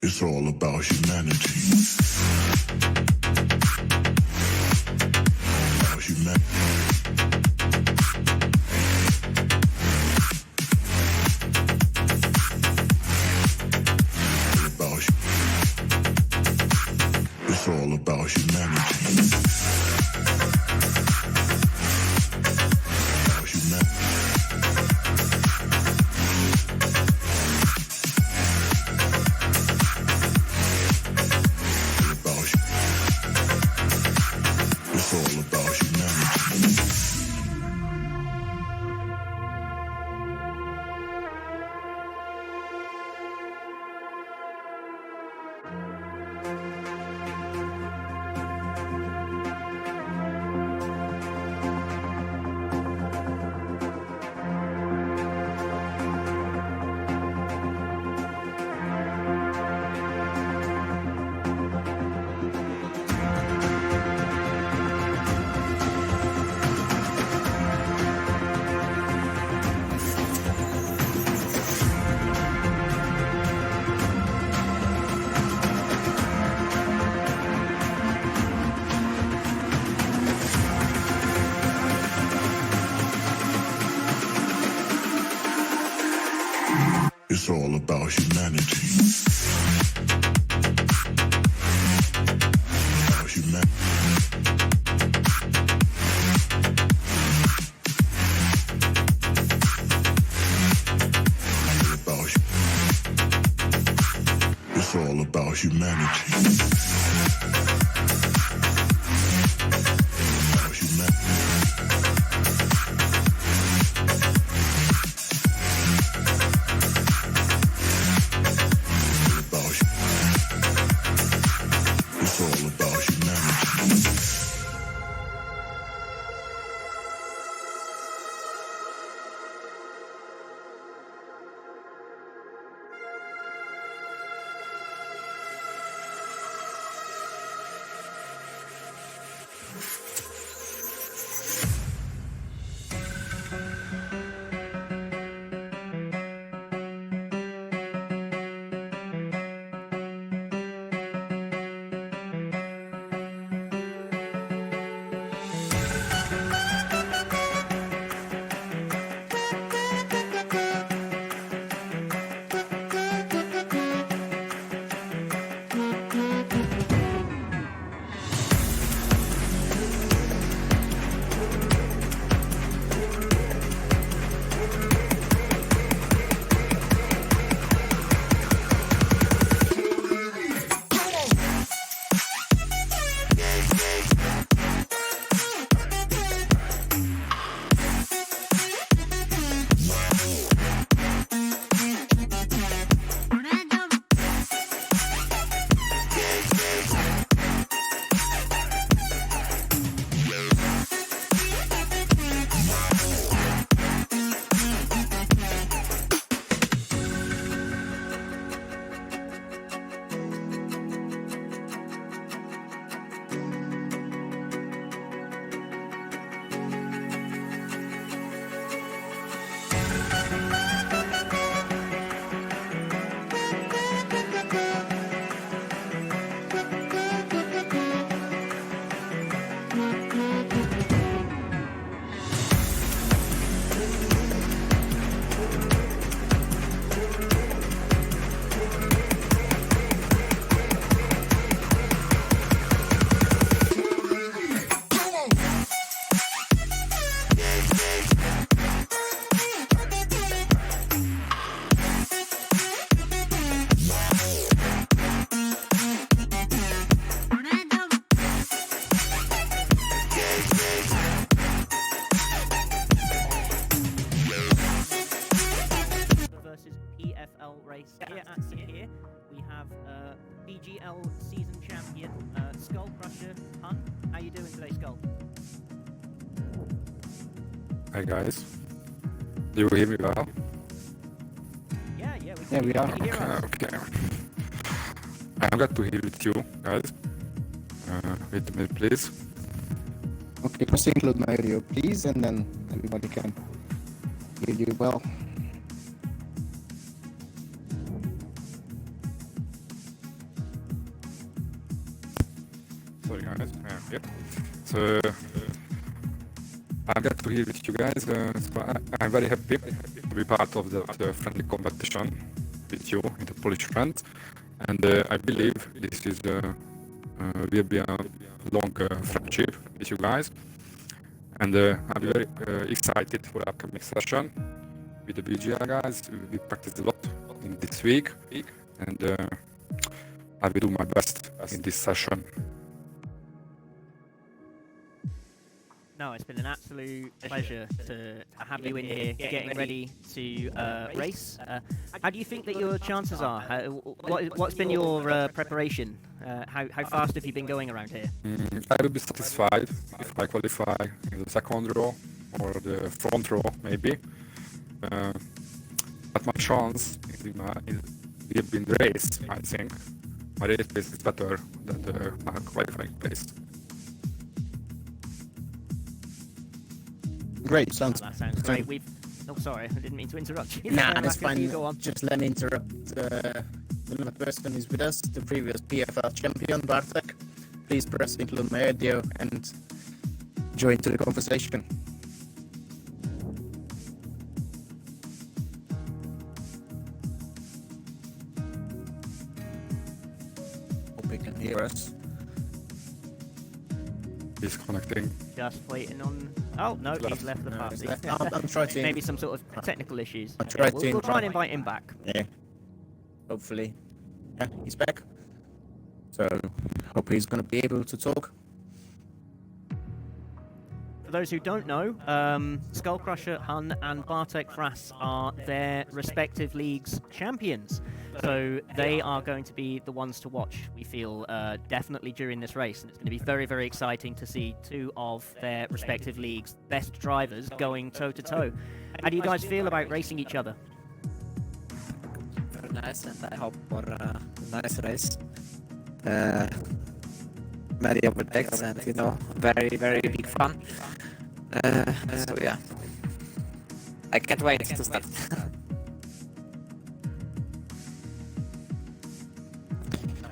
It's all about humanity. About humanity. It's all about humanity. About humanity. It's all about humanity. It's all about humanity. About humanity. It's all about humanity. About humanity. It's all about humanity. Hi guys. Do you hear me well? Yeah, we are. Okay. I'm glad to hear with you guys. Wait a minute, please. Okay, press include my audio, please, and then everybody can hear you well. Sorry guys. Yeah. So I'm glad to hear with you guys. I'm very happy to be part of the friendly competition with you in the Polish friends, and I believe this is will be a long friendship with you guys. And I'm very excited for the upcoming session with the BGL guys. We practiced a lot in this week, and I will do my best in this session. No, it's been an absolute pleasure to have you in here, getting ready to race. How do you think that your chances are? What's been your preparation? How fast have you been going around here? I will be satisfied if I qualify in the second row or the front row, maybe. But my chance will be in the race, I think. My race pace is better than my qualifying pace. Great, sounds. That sounds great. Oh, sorry, I didn't mean to interrupt you. Nah, Back that's after fine. you, go on. Just let me interrupt. The person is with us, the previous PFL champion, Bartek. Please press include my audio and join to the conversation. Hope you can hear us. He's connecting. Just waiting on. Oh no, he's left the party. I'm trying to. Maybe some sort of technical issues. I'll try to We'll try and invite him back. Yeah. Hopefully. Yeah, he's back. So, hope he's going to be able to talk. For those who don't know, Skullcrusher Hun and Bartek Fras are their respective leagues' champions. So they are going to be the ones to watch, we feel, definitely during this race. And it's going to be very, very exciting to see two of their respective leagues' best drivers going toe-to-toe. How do you guys feel about racing each other? Very nice, and I hope for a nice race. Many overtakes and, very, very big fun. So yeah, I can't wait to start.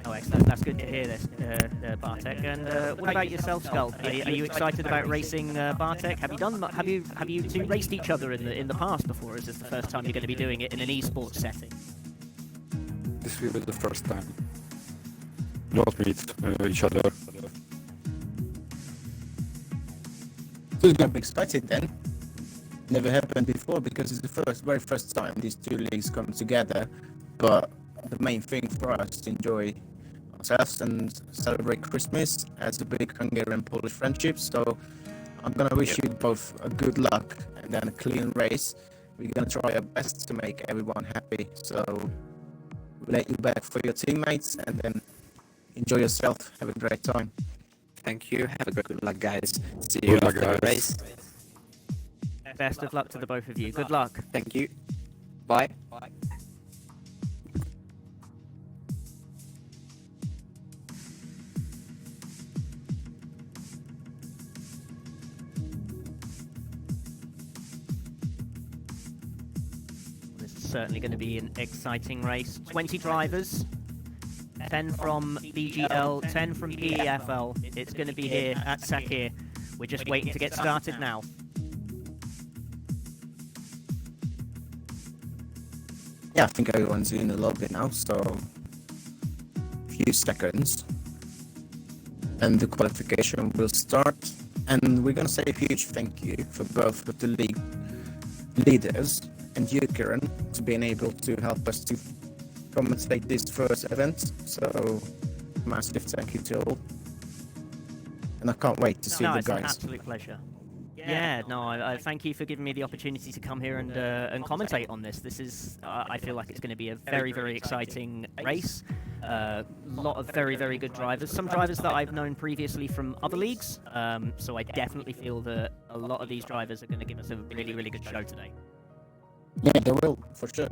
Oh, excellent. That's good to hear this, Bartek. And what about yourself, Skull? Are you excited about racing Bartek? Have you two raced each other in the past before? Or is this the first time you're going to be doing it in an esports setting? This will be the first time. Not meet each other. So it's going to be exciting then. Never happened before because it's the very first time these two leagues come together. But the main thing for us is to enjoy ourselves and celebrate Christmas as a big Hungarian-Polish friendship. So I'm going to wish you both a good luck and then a clean race. We're going to try our best to make everyone happy. So we'll let you back for your teammates and then enjoy yourself. Have a great time. Thank you. Have a good luck, guys. See you after the race. Best of luck to the both of you. Good luck. Thank you. Bye. This is certainly going to be an exciting race. 20 drivers. 10 from BGL, 10 from PFL. It's going to be here at Sakhir. We're just waiting to get started now. Yeah, I think everyone's in the lobby now, so a few seconds and the qualification will start. And we're going to say a huge thank you for both of the league leaders and you, Kieran, to being able to help us to commentate this first event. So massive thank you to all. And I can't wait to see the It's an guys. absolute pleasure. Yeah, no, I thank you for giving me the opportunity to come here and commentate on this. This is, I feel like it's going to be a very, very exciting race. lot of very, very good drivers. Some drivers that I've known previously from other leagues. So I definitely feel that a lot of these drivers are going to give us a really, really good show today. Yeah, they will, for sure.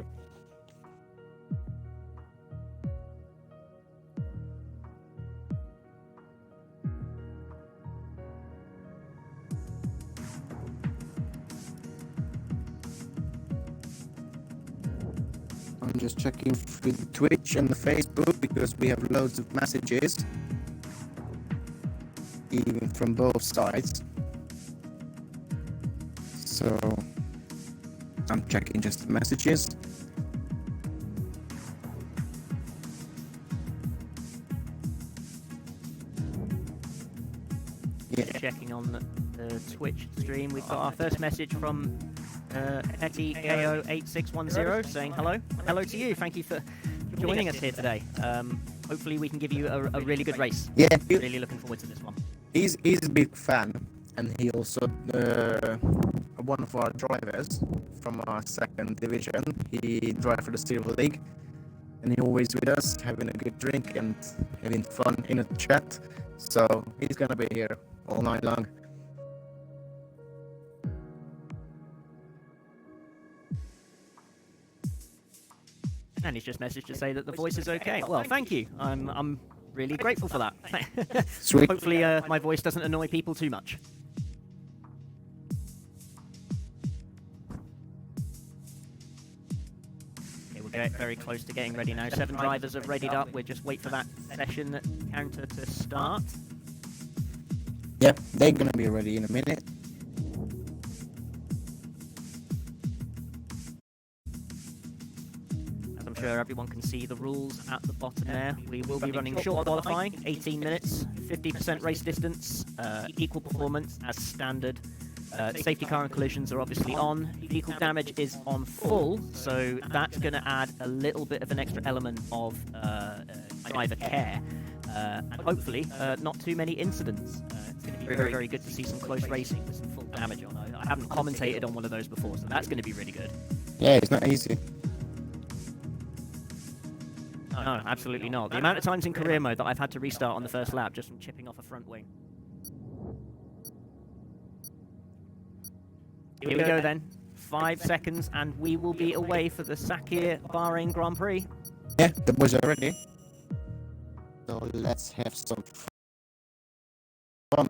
I'm just checking through the Twitch and the Facebook because we have loads of messages, even from both sides. So I'm checking just the messages. Yeah. Checking on the Twitch stream, we've got our first message from Petty KO8610 saying hello. Hello to you. Thank you for joining us here today. Hopefully we can give you a really good race. Yeah, Really looking forward to this one. he's a big fan, and he also one of our drivers from our second division. He drives for the Silver League, and he always with us, having a good drink and having fun in a chat. So he's gonna be here all night long. And he's just messaged to say that the voice is okay. Well, thank you. I'm really grateful for that. Sweet. Hopefully my voice doesn't annoy people too much. Okay, we're getting very close to getting ready now. 7 drivers have readied up. We'll just wait for that session counter to start. Yep, they're gonna be ready in a minute. As I'm sure everyone can see the rules at the bottom there. We will be running short qualifying, 18 minutes, 50% race distance, equal performance as standard. Safety car and collisions are obviously on. Vehicle damage is on full, so that's going to add a little bit of an extra element of driver care. And hopefully not too many incidents. It's going to be very, very good to see some close racing with some full damage on. I haven't commentated on one of those before, so that's going to be really good. Yeah, it's not easy. No, absolutely not. The amount of times in career mode that I've had to restart on the first lap just from chipping off a front wing. Here we go then. 5 seconds and we will be away for the Sakhir Bahrain Grand Prix. Yeah, the boys are ready. So let's have some fun.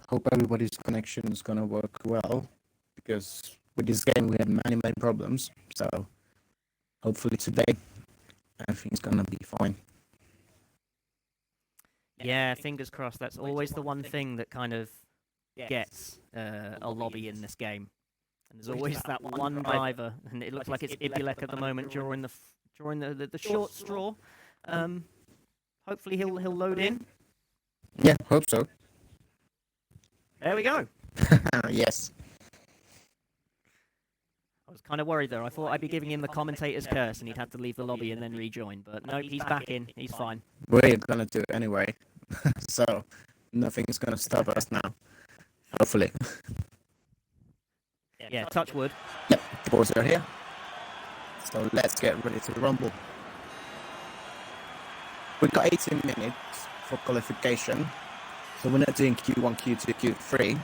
Hope everybody's connection is gonna work well, because with this game we had many problems. So hopefully today everything's gonna be fine. Yeah, fingers crossed. That's always the one thing that kind of gets a lobby in this game. And there's always that one driver, and it looks like it's Ibilek at the moment during the short straw. Hopefully he'll load in. Yeah, hope so. There we go. Yes. I was kind of worried there. I thought I'd be giving him the commentator's curse and he'd have to leave the lobby and then rejoin. But no, he's back in. He's fine. We're gonna do it anyway. So nothing's gonna stop us now. Hopefully. Yeah, touch wood. Yep, the boys are here. So let's get ready to rumble. We've got 18 minutes for qualification. So we're not doing Q1, Q2, Q3.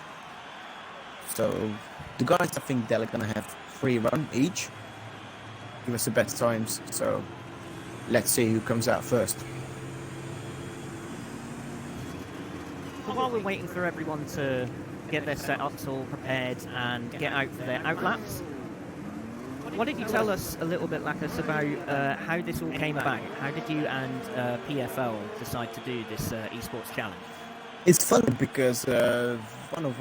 So the guys, I think they're gonna have 3 run each. Give us the best times. So let's see who comes out first. So while we're waiting for everyone to get their setups all prepared and get out for their outlaps, why don't you tell us a little bit, Lakas, about how this all came about? How did you and PFL decide to do this esports challenge? It's funny because one of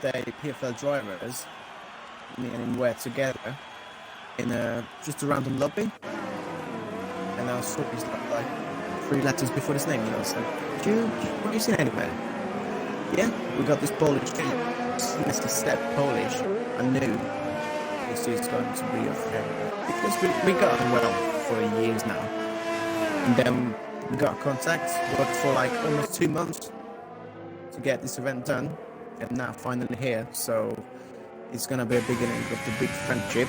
the PFL drivers, me and him were together in just a random lobby, and I saw his like three letters before his name, you know. So, have you seen anybody? Yeah, we got this Polish kid. As soon as he said Polish, I knew this is going to be a friend. Because we got on well for years now. And then we got contact, worked for like almost 2 months to get this event done. And now finally here, so it's gonna be a beginning of the big friendship.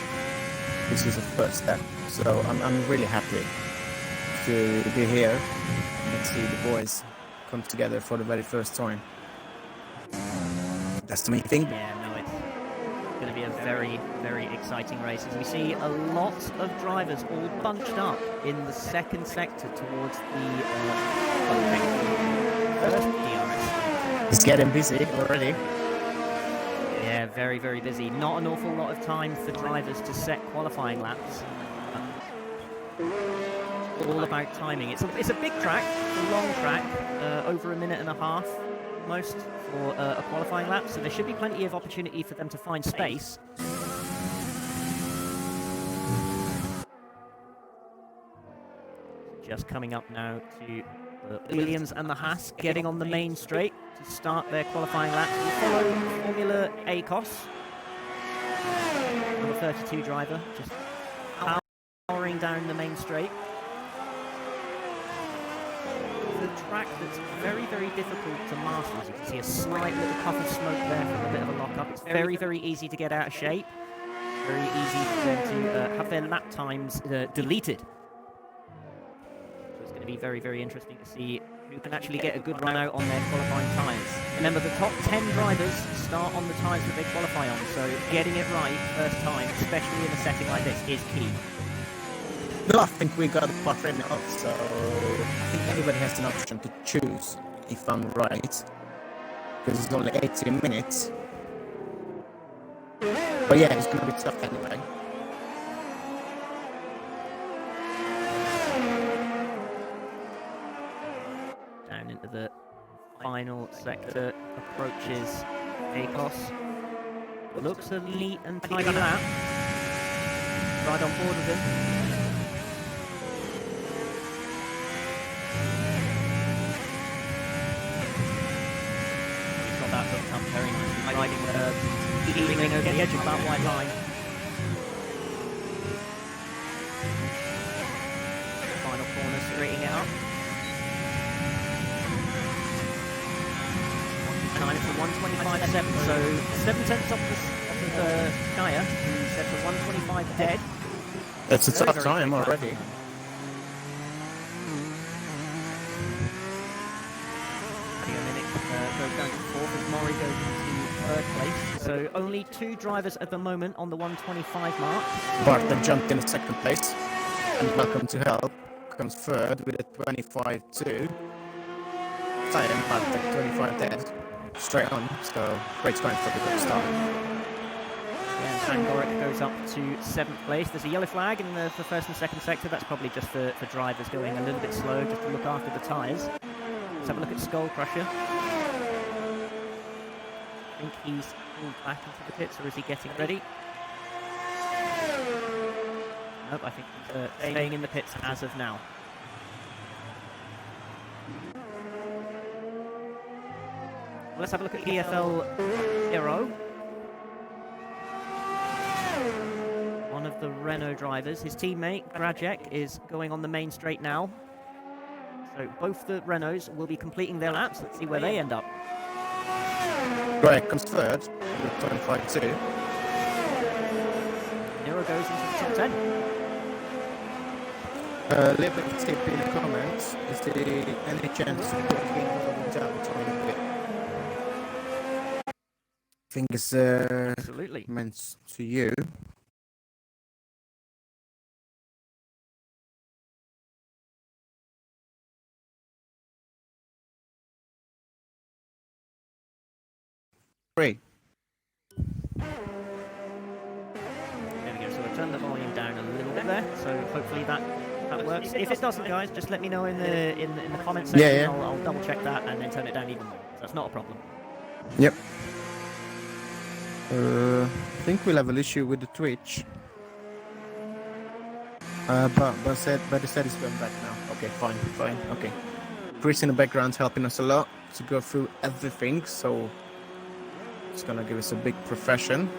This is the first step. So I'm really happy to be here and see the boys come together for the very first time. That's the main thing. Yeah, no, it's going to be a very, very exciting race. As we see a lot of drivers all bunched up in the second sector towards the first DRS. It's getting busy already. Yeah, very, very busy. Not an awful lot of time for drivers to set qualifying laps. All about timing. It's a big track, a long track, over a minute and a half almost for a qualifying lap, so there should be plenty of opportunity for them to find space. Just coming up now to the Williams and the Haas getting on the main straight to start their qualifying laps. We follow Formula ACOS, number 32 driver, just powering down the main straight. A track that's very, very difficult to master. As you can see, a slight little puff of smoke there from a bit of a lock-up. It's very, very easy to get out of shape. Very easy for them to have their lap times deleted. So it's going to be very, very interesting to see who can actually get a good run out on their qualifying tyres. Remember, the top 10 drivers start on the tyres that they qualify on, so getting it right first time, especially in a setting like this, is key. No, I think we got the part right now, so I think everybody has an option to choose if I'm right, because it's only 18 minutes. But yeah, it's gonna be tough anyway. Down into the final sector approaches ACOS. Looks a neat and tidy lap. Right on board with him. That looked up very nicely, riding leaning over the edge of that white line. Final corner, straightening it up. Time for 125.7, so 7 tenths off the Skyer, who set for 125 dead. It's a tough time already. Goes down to fourth as Maury goes into third place. So only 2 drivers at the moment on the 125 mark. Barton jumped in second place, and Welcome to Hell comes third with a 25-2. Time, Barton 25 dead, straight on. So great time for the good start. And Sangoric goes up to 7th place. There's a yellow flag in the first and second sector. That's probably just for drivers going a little bit slow, just to look after the tyres. Let's have a look at Skull Crusher. I think he's pulled back into the pits, or is he getting ready? Nope, I think he's staying in the pits as of now. Let's have a look at PFL Hero. One of the Renault drivers. His teammate, Grajek, is going on the main straight now. So both the Renaults will be completing their laps. Let's see where they end up. Greg comes third with 25-2. Nero goes into the top 10. Leave a tip in the comments. Is there any chance to put him down a bit? I think it's Absolutely. meant to you. Great. There we go. So I turned the volume down a little bit there. So hopefully that works. If it doesn't, guys, just let me know in the comments section. Yeah. I'll double check that and then turn it down even more. That's not a problem. Yep. I think we'll have an issue with the Twitch. But they said it's going back now. Okay, fine. Okay. Prix in the background helping us a lot to go through everything, so it's gonna give us a big profession.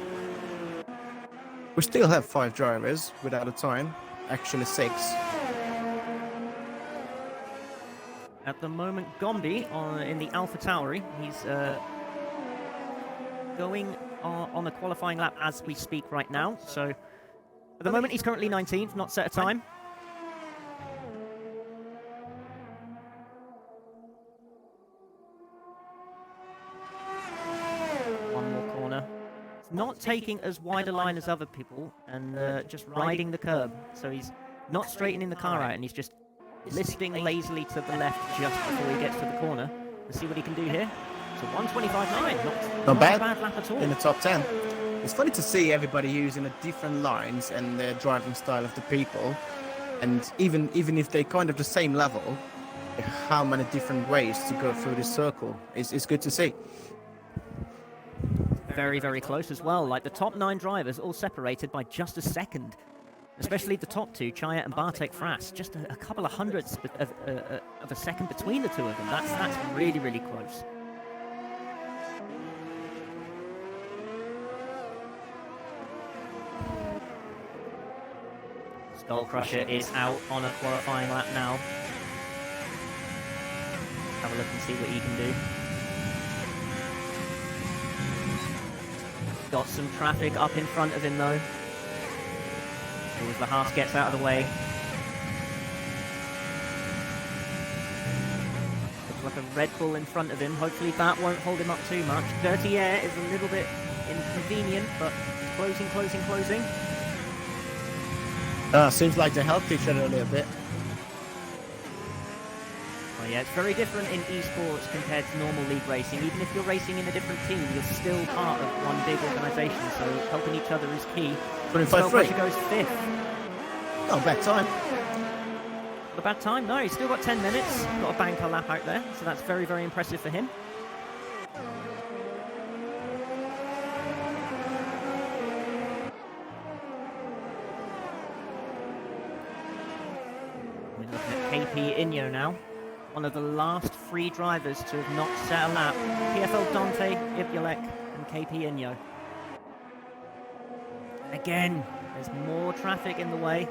We still have 5 drivers without a time, actually 6. At the moment, Gombi in the Alpha Tauri, he's going on a qualifying lap as we speak right now. So at the moment, he's currently 19th, not set a time. One more corner. He's not taking as wide a line as other people and just riding the curb. So he's not straightening the car out, and he's just listing lazily to the left just before he gets to the corner. Let's see what he can do here. So 1:25.9, not bad. a bad lap at all. In the top 10. It's funny to see everybody using the different lines and the driving style of the people, and even if they're kind of the same level, how many different ways to go through this circle is good to see. Very, very close as well. Like the top 9 drivers all separated by just a second. Especially the top 2, Chaya and Bartek Fras, just a couple of hundredths of a second between the two of them. That's really, really close. Skull Crusher is out on a qualifying lap now. Have a look and see what he can do. Got some traffic up in front of him though. As the Haas gets out of the way. Looks like a Red Bull in front of him. Hopefully that won't hold him up too much. Dirty air is a little bit inconvenient, but closing. Seems like they helped each other a little bit. Well, yeah, it's very different in esports compared to normal league racing. Even if you're racing in a different team, you're still part of one big organisation, so helping each other is key. 25-3. Goes 5th. Not a bad time. Not a bad time, no, he's still got 10 minutes. Got a banker lap out there, so that's very, very impressive for him. We're looking at KP Inyo now. One of the last 3 drivers to have not set a lap. PFL Dante, Ibyalek, and KP Inyo. Again, there's more traffic in the way.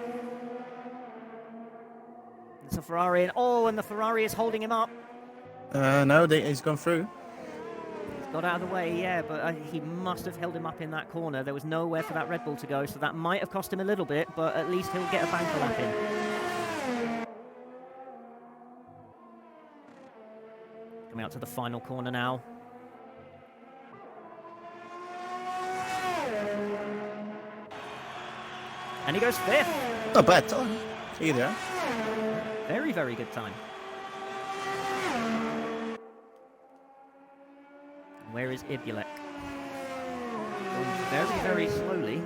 It's a Ferrari, and the Ferrari is holding him up. No, he's gone through. He's got out of the way, yeah, but he must have held him up in that corner. There was nowhere for that Red Bull to go, so that might have cost him a little bit, but at least he'll get a banker lap in. Coming out to the final corner now. And he goes 5th. Not bad time either. Very, very good time. Where is Ibyalek? Going very, very slowly.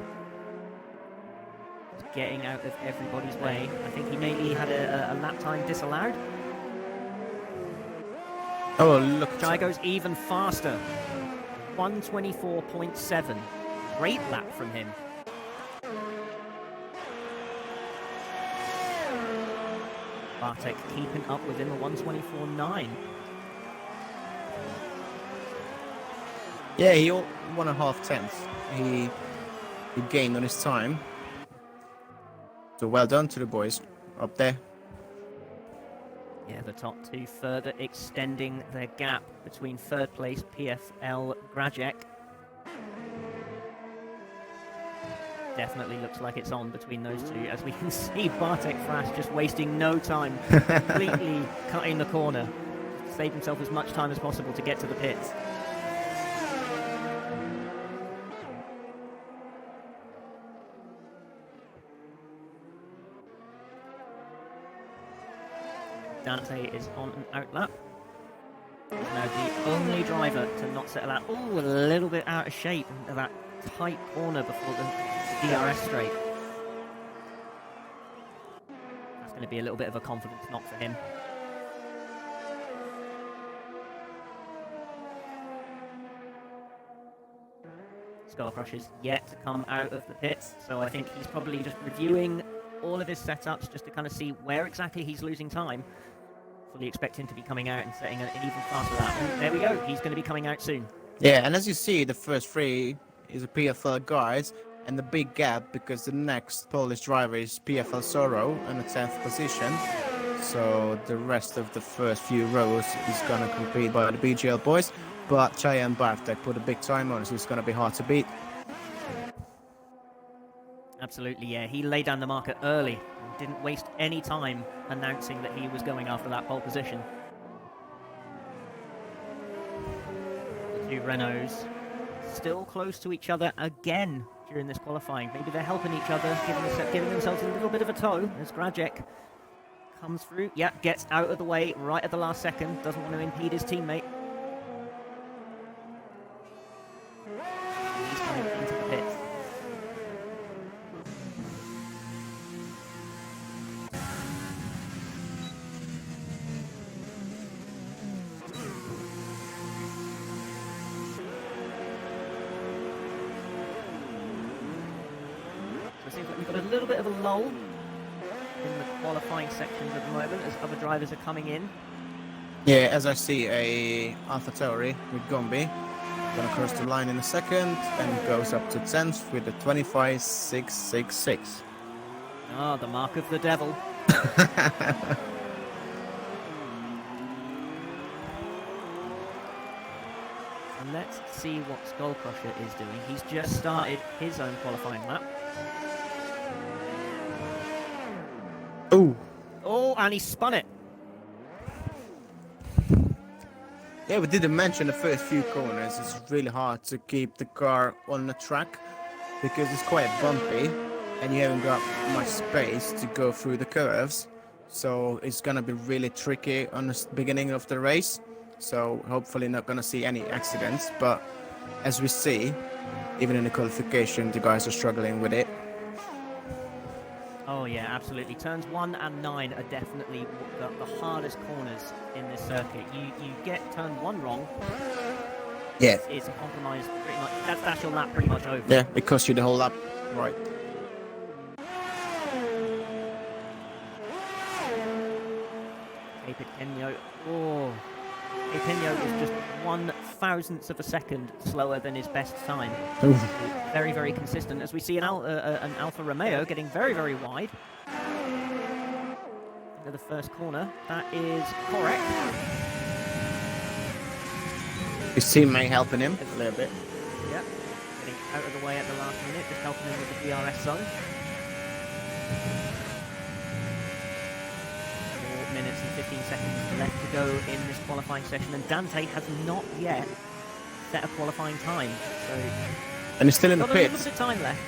Just getting out of everybody's way. I think he maybe had a lap time disallowed. Oh, look. Jai goes even faster. 1:24.7. Great lap from him. Bartek keeping up within the 1:24.9. Yeah, he 1.5 tenths. He gained on his time. So well done to the boys up there. Yeah, the top 2 further extending their gap between 3rd place PFL Grajek. Definitely looks like it's on between those two, as we can see Bartek Fras just wasting no time, completely cutting the corner, save himself as much time as possible to get to the pits. Dante is on an outlap. He's now the only driver to not set a lap. Oh, a little bit out of shape into that tight corner before the DRS straight. That's going to be a little bit of a confidence knock for him. Skull Crush is yet to come out of the pits, so I think he's probably just reviewing all of his setups just to kind of see where exactly he's losing time. Fully expect him to be coming out and setting an even faster lap. And there we go. He's going to be coming out soon. Yeah, and as you see, the first three is a PFL guys, and the big gap because the next Polish driver is PFL Soro in the 10th position. So the rest of the first few rows is gonna compete by the BGL boys, but Chaya and Bartek put a big time on, so it's gonna be hard to beat. Absolutely, yeah. He laid down the marker early and didn't waste any time announcing that he was going after that pole position. The two Renaults still close to each other again during this qualifying. Maybe they're helping each other, giving themselves a little bit of a tow as Grajek comes through. Yeah, gets out of the way right at the last second. Doesn't want to impede his teammate. He's coming into the pits. So it seems like we've got a little bit of a lull in the qualifying sections at the moment as other drivers are coming in. Yeah, as I see a AlphaTauri with Gombi, gonna cross the line in a second and goes up to 10th with a 25.666. Ah, the mark of the devil. And let's see what Skullcrusher is doing. He's just started his own qualifying lap. Oh, Oh, and he spun it. yeah, we didn't mention the first few corners. It's really hard to keep the car on the track because it's quite bumpy and you haven't got much space to go through the curves. So it's gonna be really tricky on the beginning of the race. So hopefully not gonna see any accidents. But as we see, even in the qualification, the guys are struggling with it. Oh yeah, absolutely. Turns 1 and 9 are definitely the hardest corners in this circuit. You get turn 1 wrong, Yeah. it's a compromise pretty much. That's your lap pretty much over. Yeah, it costs you the whole lap. Right. Pequeno. Oh, Pequeno is just 1/1000th of a second slower than his best time. Very, very consistent. As we see an Alfa Romeo getting very, very wide. Into the first corner. That is correct. His teammate helping him a little bit. Yep. Getting out of the way at the last minute, just helping him with the DRS zone. 4 minutes and 15 seconds left to go in this qualifying session, and Dante has not yet set a qualifying time. So And he's still in the got a little pits. bit of time left.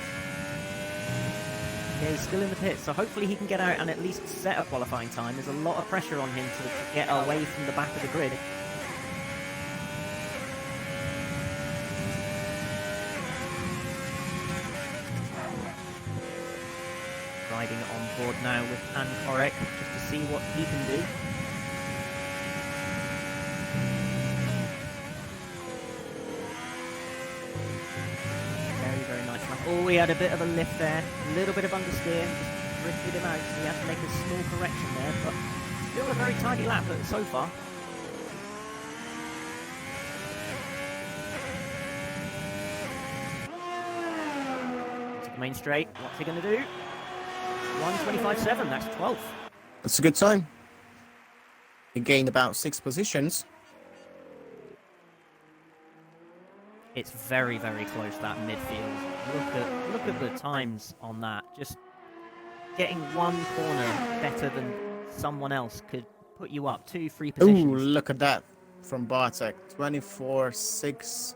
Yeah, he's still in the pits, so hopefully he can get out and at least set a qualifying time. There's a lot of pressure on him to get away from the back of the grid. Riding on board now with Pan Korek just to see what he can do. Very, very nice lap. Oh, he had a bit of a lift there. A little bit of understeer. Just drifted him out, so he had to make a small correction there. But still a very tidy lap so far. Into the main straight. What's he going to do? 1:25.7. That's 12th. That's a good time. He gained about 6 positions. It's very, very close, that midfield. Look at the times on that. Just getting one corner better than someone else could put you up 2-3 positions. Ooh, look at that from Bartek. 24.6.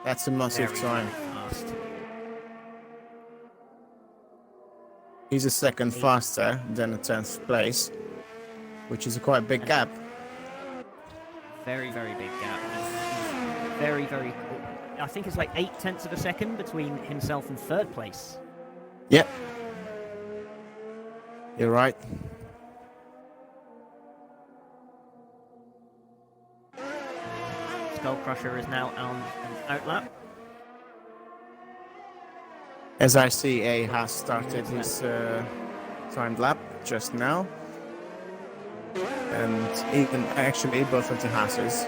That's a massive Very, time. very fast. He's a second faster than the 10th place, which is a quite big gap. Very, very big gap. Very, very. I think it's like 0.8 of a second between himself and third place. Yep. You're right. Skullcrusher is now on an outlap. As I see, A has started his timed lap just now. And even actually both of the Hasses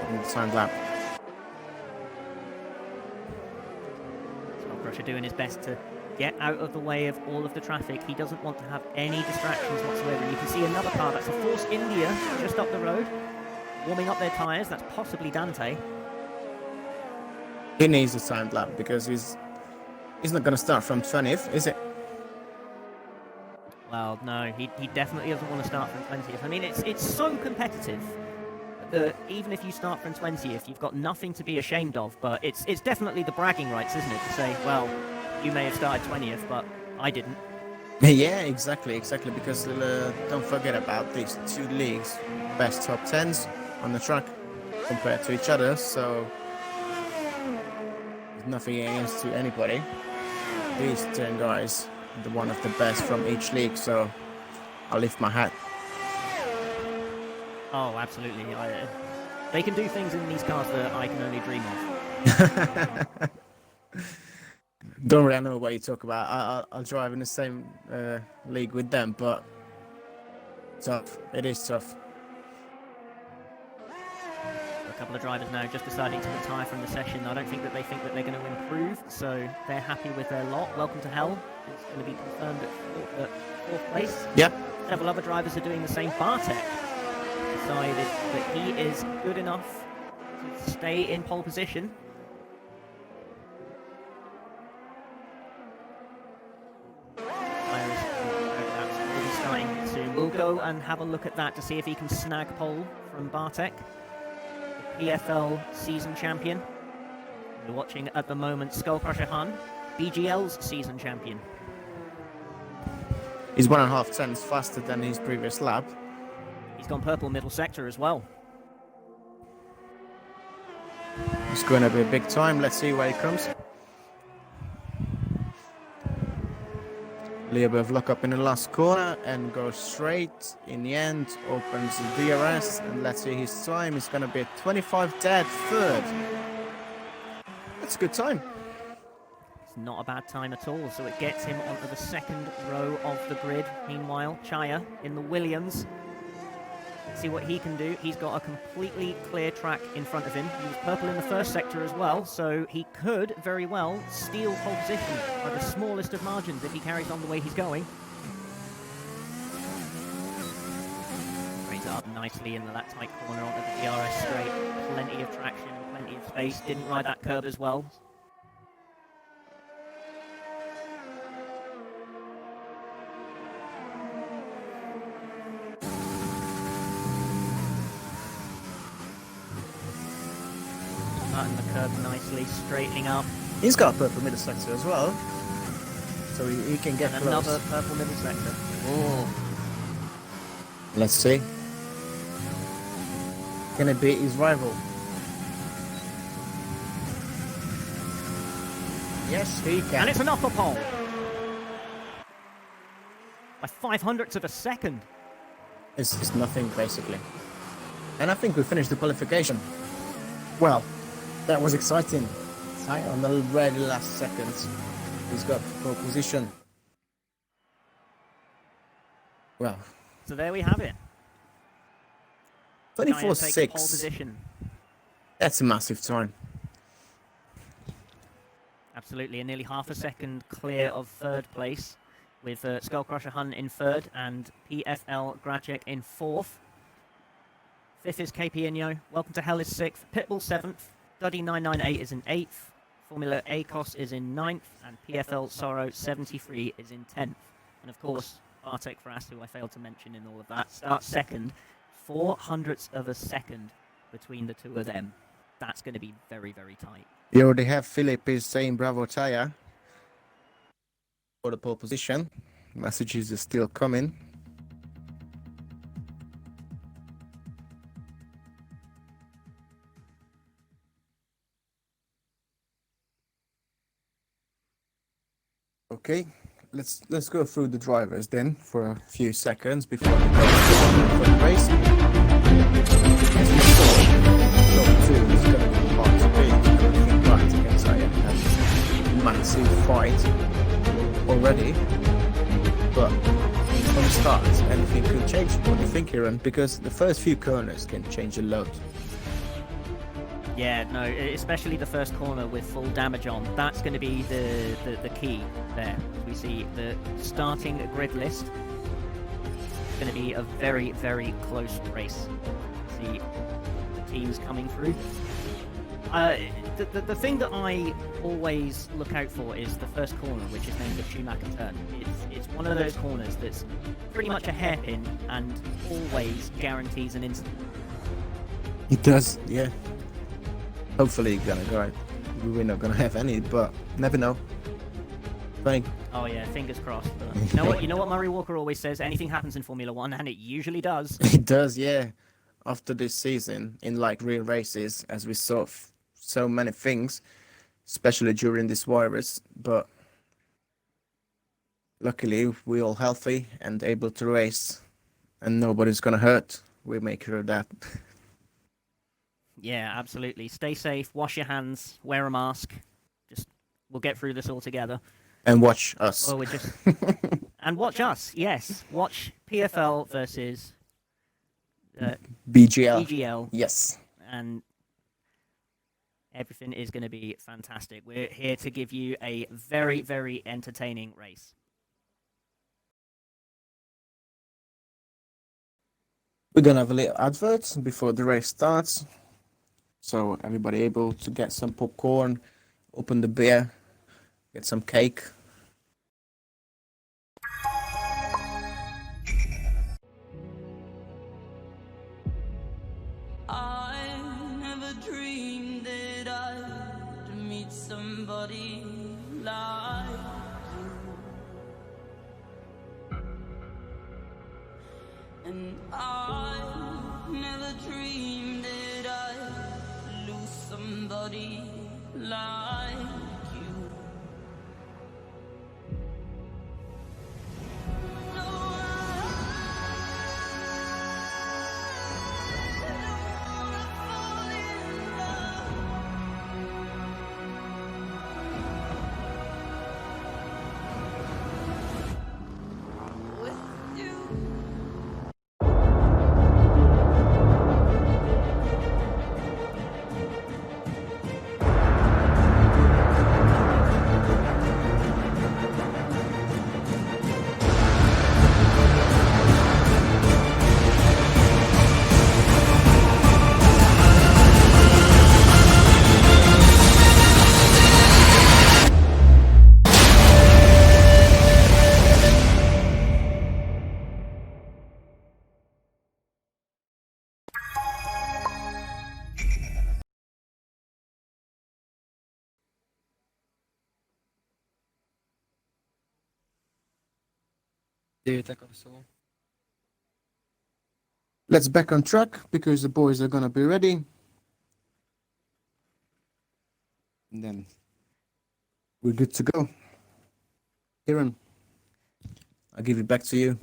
on the timed lap. Scott doing his best to get out of the way of all of the traffic. He doesn't want to have any distractions whatsoever. You can see another car, that's a Force India just up the road, warming up their tyres. That's possibly Dante. He needs a timed lap because he's not going to start from 20th, is it? Well, no, he definitely doesn't want to start from 20th. I mean, it's so competitive that even if you start from 20th, you've got nothing to be ashamed of. But it's definitely the bragging rights, isn't it? To say, well, you may have started 20th, but I didn't. Yeah, exactly. Because don't forget about these two leagues, best top 10s on the track compared to each other. So there's nothing against to anybody. These 10 guys, the one of the best from each league. So I'll lift my hat. Oh, absolutely. They can do things in these cars that I can only dream of. Don't really know what you talk about. I'll drive in the same league with them, but tough. It is tough. A couple of drivers now just deciding to retire from the session. I don't think that they think that they're going to improve, so they're happy with their lot. Welcome to Hell. It's going to be confirmed at fourth place. Yep. Several other drivers are doing the same. Bartek decided that he is good enough to stay in pole position. We'll go and have a look at that to see if he can snag pole from Bartek, the PFL season champion. We're watching at the moment Skullcrusher Hun, BGL's season champion. He's 1.5 tenths faster than his previous lap. He's gone purple middle sector as well. It's going to be a big time. Let's see where he comes. A little bit of luck up in the last corner and goes straight. In the end, opens the DRS and let's see his time. It's going to be a 25 dead third. That's a good time. It's not a bad time at all, so it gets him onto the second row of the grid. Meanwhile, Chaya in the Williams. Let's see what he can do. He's got a completely clear track in front of him. He was purple in the first sector as well, so he could very well steal pole position by the smallest of margins if he carries on the way he's going. Brings it up nicely in that tight corner onto the DRS straight. Plenty of traction and plenty of space. Didn't ride that curb as well. The curb nicely, straightening up. He's got a purple middle sector as well, so he can get and close. Another purple middle sector. Oh. Let's see. Can it beat his rival? Yes, he can. And it's an upper pole. By 500ths of a second. It's nothing, basically. And I think we finished the qualification. Well, that was exciting. Tight on the very last seconds. He's got pole position. Well. So there we have it. 24.6. Pole position. That's a massive time. Absolutely, and nearly half a second clear of third place, with Skullcrusher Hun in third and PFL Gracek in fourth. Fifth is KP Inyo. Welcome to Hell is sixth. Pitbull seventh. Duddy 998 is in eighth. Formula ACOS is in ninth, and PFL Sorrow 73 is in 10th. And of course, Bartek Fras, who I failed to mention in all of that, starts second. 400ths of a second between the two of them. That's going to be very, very tight. You already have Philip is saying bravo Taya for the pole position. Messages are still coming. Okay, let's go through the drivers then for a few seconds before we go to the race. As we saw, top 2 is going to be hard to beat. I think right against Ian has a massive fight. already, but from the start, anything could change. What do you think, Kieran? Because the first few corners can change a lot. Yeah, no, especially the first corner with full damage on. That's going to be the key there. We see the starting grid list. It's going to be a very, very close race. See the teams coming through. The thing that I always look out for is the first corner, which is named the Schumacher turn. It's one of those corners that's pretty much a hairpin and always guarantees an instant. It does, yeah. Hopefully you're gonna go right. We're not gonna have any, but never know. Funny. Oh yeah, fingers crossed. But you know what Murray Walker always says? Anything happens in Formula One, and it usually does. It does, yeah. After this season, in like real races, as we saw so many things, especially during this virus, but luckily we're all healthy and able to race, and nobody's gonna hurt. We make sure of that. Yeah, absolutely. Stay safe, wash your hands, wear a mask. We'll get through this all together. And watch us. Or we're just and watch us, yes. Watch PFL versus BGL. BGL. Yes. And everything is going to be fantastic. We're here to give you a very, very entertaining race. We're gonna have a little advert before the race starts. So everybody able to get some popcorn, open the beer, get some cake. I never dreamed that I'd meet somebody like you. And I never dreamed that I'd lose somebody like you. No, I don't wanna fall in love with you. Let's back on track because the boys are gonna be ready. And then we're good to go. Kieran, I'll give it back to you.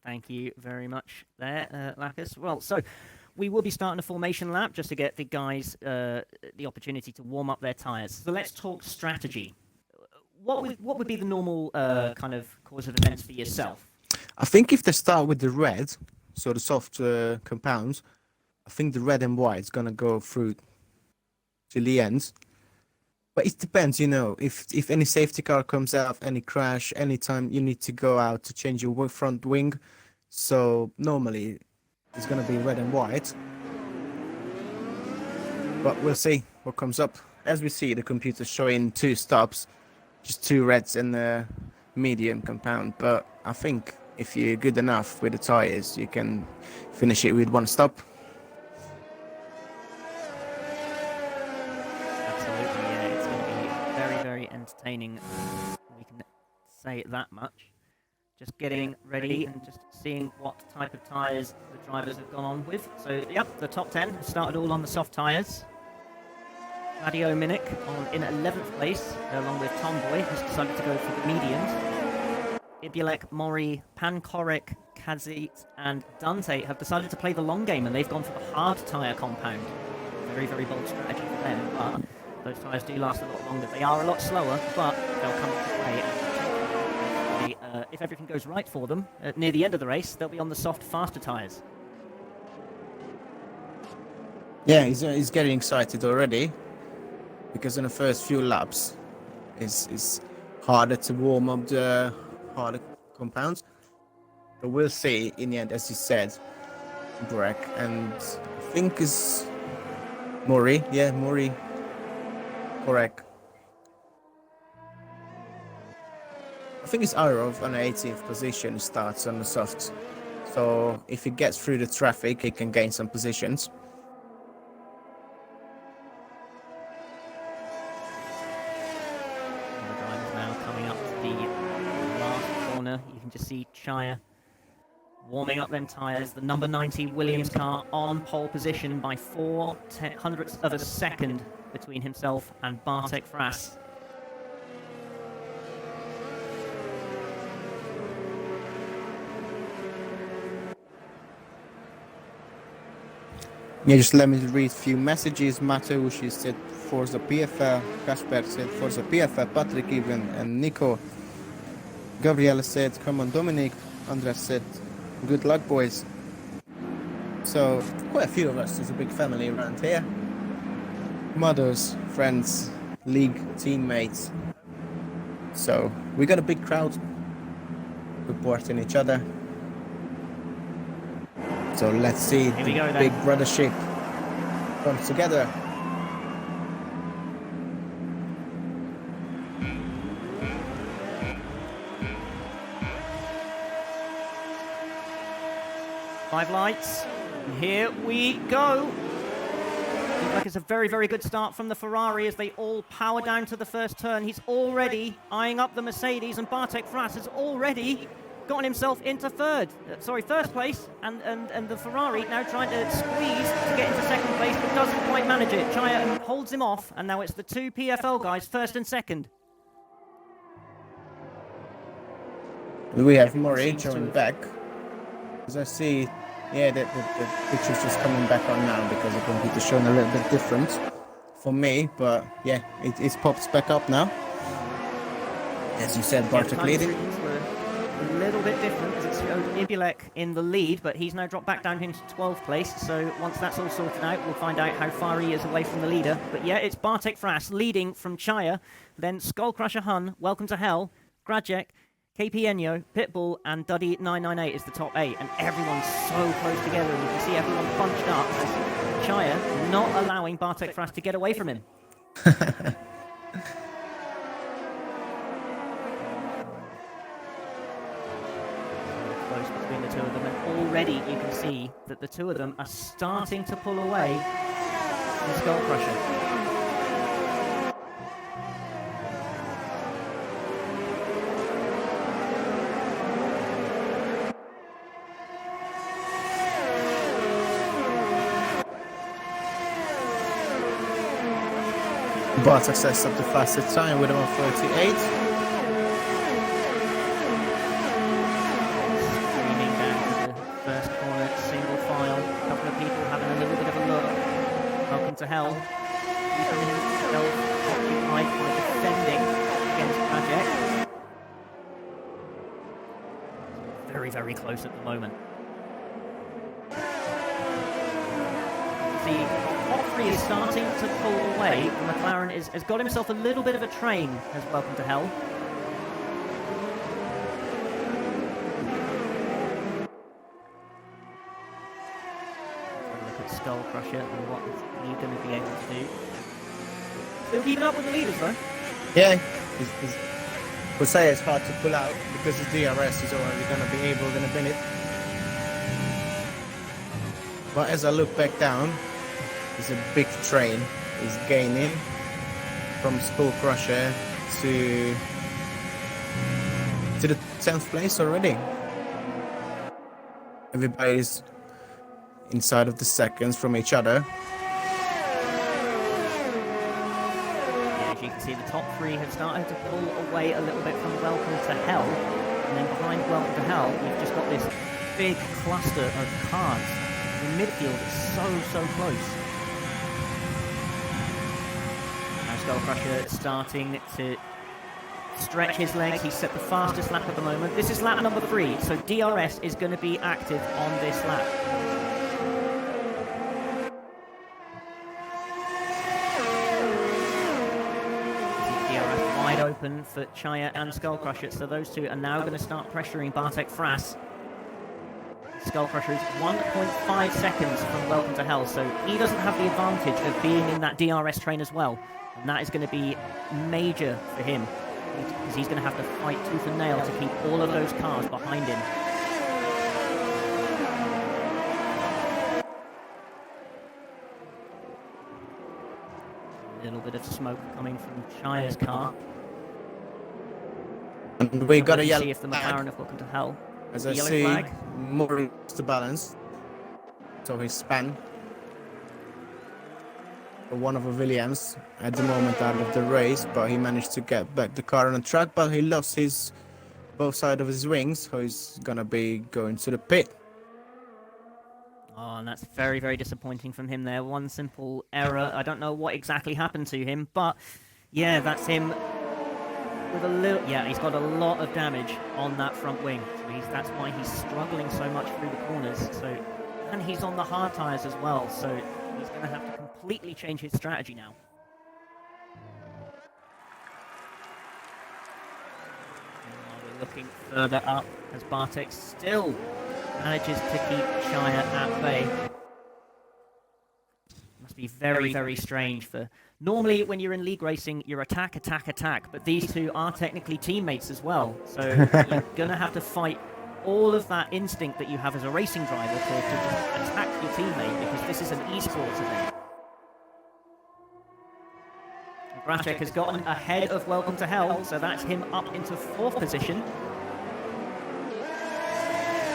Thank you very much there, Lacus. Well, so we will be starting a formation lap just to get the guys the opportunity to warm up their tyres. So let's talk strategy. What would be the normal kind of course of events for yourself? I think if they start with the red, so the soft compounds, I think the red and white is gonna go through till the end. But it depends, you know, if any safety car comes out, any crash, anytime you need to go out to change your front wing. So normally it's gonna be red and white. But we'll see what comes up. As we see, the computer's showing 2 stops, just 2 reds and a medium compound. But I think if you're good enough with the tires, you can finish it with 1 stop. Absolutely, yeah. It's going to be very, very entertaining. We can say that much. Just getting ready and just seeing what type of tyres the drivers have gone on with. So, yep, the top 10 have started all on the soft tyres. Madio Minnick in 11th place, along with Tomboy, who's decided to go for the mediums. Ibulek, Mori, Pankoric, Kazit, and Dante have decided to play the long game, and they've gone for the hard tyre compound. Very, very bold strategy for them, but those tyres do last a lot longer. They are a lot slower, but they'll come into play if everything goes right for them, near the end of the race, they'll be on the soft, faster tyres. Yeah, he's getting excited already because in the first few laps, it's harder to warm up the harder compounds. But we'll see in the end, as you said, Greg, and I think is Murray. Yeah, Murray. Correct. I think it's Irov on the 18th position, starts on the soft. So if he gets through the traffic, he can gain some positions. And the drivers now coming up to the last corner. You can just see Chaya warming up them tyres. The number 90 Williams car on pole position by 0.4 of a second between himself and Bartek Frass. Yeah, just let me read a few messages. Mateusz said Forza PFL, Kasper said Forza PFL, Patrick even, and Nico. Gabriela said, come on Dominic. Andres said, good luck boys. So, quite a few of us, there's a big family around here. Mothers, friends, league teammates. So, we got a big crowd supporting each other. So let's see Here we go, the then. big brothership come together. Five lights. Here we go. Looks like it's a very, very good start from the Ferrari as they all power down to the first turn. He's already eyeing up the Mercedes, and Bartek Frass has already gotten himself into first place, and the Ferrari now trying to squeeze to get into second place, but doesn't quite manage it. Chaya holds him off, and now it's the two PFL guys, first and second. We have Murray showing back. As I see, yeah, the picture's just coming back on now because the computer's showing a little bit different for me, but yeah, it pops back up now. As you said, Bartek leading. A little bit different as it showed Ibilek in the lead, but he's now dropped back down into 12th place. So once that's all sorted out, we'll find out how far he is away from the leader. But yeah, it's Bartek Frass leading from Chaya, then Skullcrusher Hun, Welcome to Hell, Grajek, KP Enyo, Pitbull, and Duddy 998 is the top 8, and everyone's so close together, and you can see everyone bunched up as Chaya not allowing Bartek Frass to get away from him. Close between the two of them, and already you can see that the two of them are starting to pull away from Skullcrusher. Bartek sets up the fastest time with a 1:38. Streaming down to the first corner, single file. A couple of people having a little bit of a look. Welcome to Hell. Keeping himself occupied by defending against Magic. Very, very close at the moment. The top three is starting to pull away. McLaren has got himself a little bit of a train as Welcome to Hell. Look at Skullcrusher and what is he going to be able to do. Still keeping up with the leaders though. Yeah, we'll say it's hard to pull out because the DRS is already going to be able in a minute. But as I look back down, there's a big train is gaining from Skullcrusher to the 10th place already. Everybody's inside of the seconds from each other. Yeah, as you can see, the top three have started to pull away a little bit from Welcome to Hell, and then behind Welcome to Hell, you've just got this big cluster of cars. The midfield is so close. Now Skullcrusher starting to stretch his legs. He's set the fastest lap at the moment. This is lap number 3, so DRS is going to be active on this lap. DRS wide open for Chaya and Skullcrusher, so those two are now going to start pressuring Bartek Fras. Skullcrusher is 1.5 seconds from Welcome to Hell, so he doesn't have the advantage of being in that DRS train as well. And that is going to be major for him, because he's going to have to fight tooth and nail to keep all of those cars behind him. A little bit of smoke coming from Chaya's car. And we got a Let's yellow see if the flag. McLaren of Welcome to Hell. As I Yellow see, flag. more to balance. So he spun. One of the Williams at the moment out of the race, but he managed to get back the car on the track, but he lost his both sides of his wings, so he's gonna be going to the pit. Oh, and that's very, very disappointing from him there. One simple error. I don't know what exactly happened to him, but yeah, that's him with a little... Yeah, he's got a lot of damage on that front wing. So that's why he's struggling so much through the corners. So, and he's on the hard tyres as well, so he's going to have to completely change his strategy now. We're looking further up as Bartek still manages to keep Chaya at bay. Must be very, very strange for... Normally, when you're in league racing, you're attack, attack, attack, but these two are technically teammates as well. So you're going to have to fight all of that instinct that you have as a racing driver to just attack your teammate, because this is an esports event. Gracek has gotten ahead of Welcome to Hell, so that's him up into 4th position.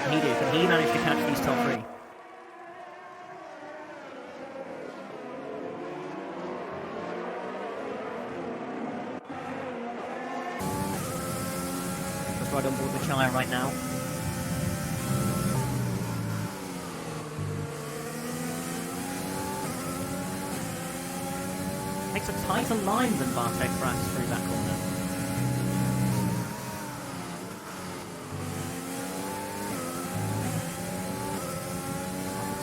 He did, but he managed to catch these top 3. Just right on board with Chaya right now. Takes a tighter line than Bartek Fras through that corner.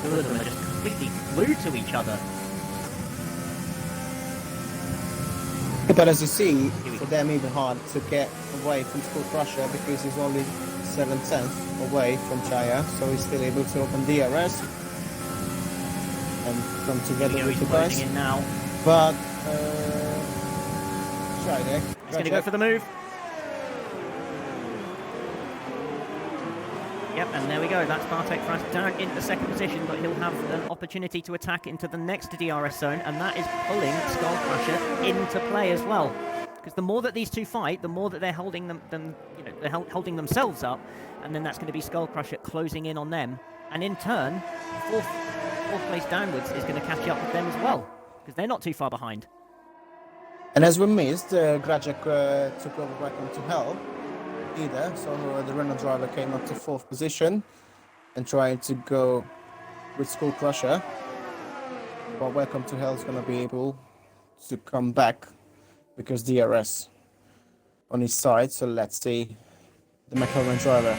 The two of them are just completely glued to each other. But as you see, for them even hard to get away from Skullcrusher because he's only 7/10 away from Chaya, so he's still able to open DRS and come together with the He's guys. closing in now. But Chaya, He's going to go for the move. Yep, and there we go. That's Bartek Fras down into 2nd position, but he'll have an opportunity to attack into the next DRS zone, and that is pulling Skullcrusher into play as well. Because the more that these two fight, the more that they're holding they're holding themselves up, and then that's going to be Skullcrusher closing in on them, and in turn, fourth place downwards is going to catch up with them as well, because they're not too far behind. and as we missed, Gracek took over Welcome to Hell either, so the Renault driver came up to 4th position and trying to go with Skullcrusher. But Welcome to Hell is going to be able to come back because DRS on his side. So let's see the McLaren driver.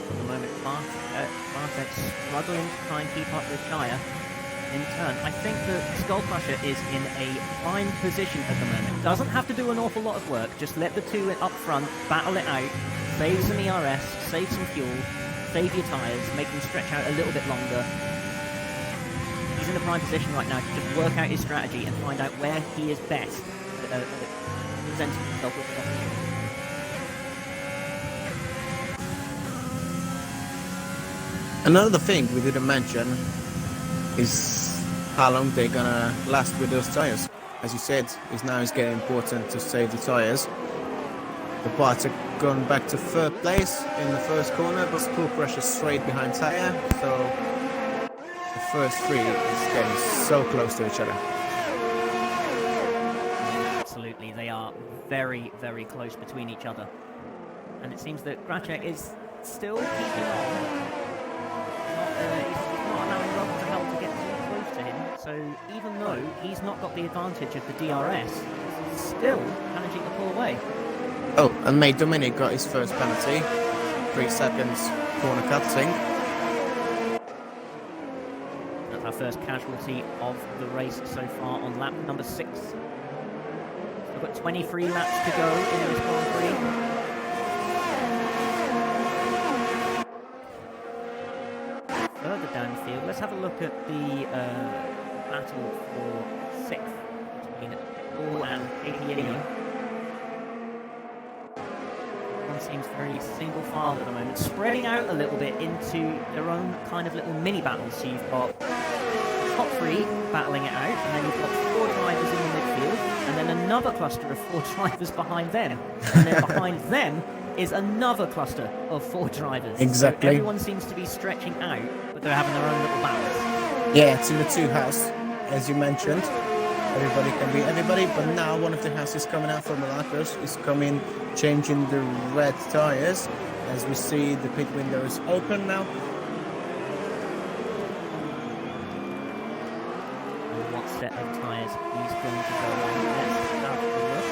At the moment, Bartek's struggling to try and keep up with Chaya. In turn, I think that Skullcrusher is in a prime position at the moment. Doesn't have to do an awful lot of work. Just let the two up front battle it out, save some ERS, save some fuel, save your tyres, make them stretch out a little bit longer. He's in a prime position right now to just work out his strategy and find out where he is best at presenting himself with the opportunity. Another thing we didn't mention is how long they're gonna last with those tires. As you said, it's getting important to save the tires. The parts are going back to 3rd place in the first corner, but Skullcrusher straight behind Chaya, so the first 3 is getting so close to each other. Absolutely, they are very, very close between each other. And it seems that Gracek is still keeping on. He's not allowing Welcome to Hell to get too close to him, so So even though he's not got the advantage of the DRS, he's still managing to pull away. Oh, and mate Dominic got his first penalty. 3 seconds corner cutting. That's our first casualty of the race so far on lap number 6. We've got 23 laps to go in this Grand Prix. Further downfield, let's have a look at the battle for 6th between Paul and KPN. One seems very single file at the moment, spreading out a little bit into their own kind of little mini battles. So you've got top 3 battling it out, and then you've got 4 drivers in the midfield, and then another cluster of 4 drivers behind them, and then behind them is another cluster of 4 drivers. Exactly. So everyone seems to be stretching out, but they're having their own little battles. Yeah, it's in the 2 house, as you mentioned. Everybody can be everybody, but now one of the houses coming out from Malacos is coming, changing the red tires. As we see, the pit window is open now. And what set of tyres he's going to go on? Let's have a look.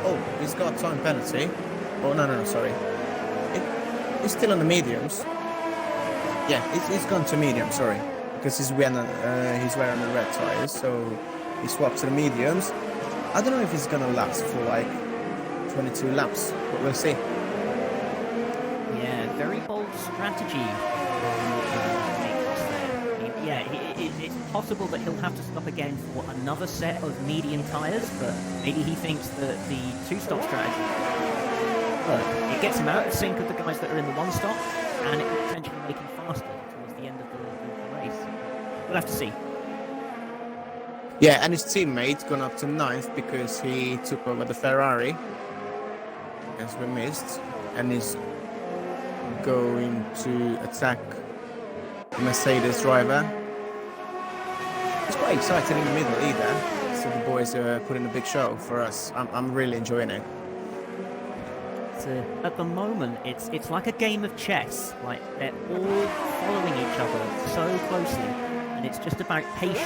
Oh, he's got a time penalty. Oh, no, sorry. He's still on the mediums. Yeah, he's gone to medium, sorry. Because he's wearing the red tires, so he swapped to the mediums. I don't know if he's gonna last for like 22 laps, but we'll see. Yeah, very bold strategy. It's possible that he'll have to stop again for another set of medium tyres, but maybe he thinks that the 2-stop strategy, it gets him out of sync with the guys that are in the 1-stop, and it could potentially make him faster towards the end of the race. We'll have to see. Yeah, and his teammate gone up to 9th because he took over the Ferrari, as we missed, and is going to attack the Mercedes driver. It's quite exciting in the middle either, so the boys are putting a big show for us. I'm really enjoying it. At the moment, it's like a game of chess. Like, they're all following each other so closely, and it's just about patience.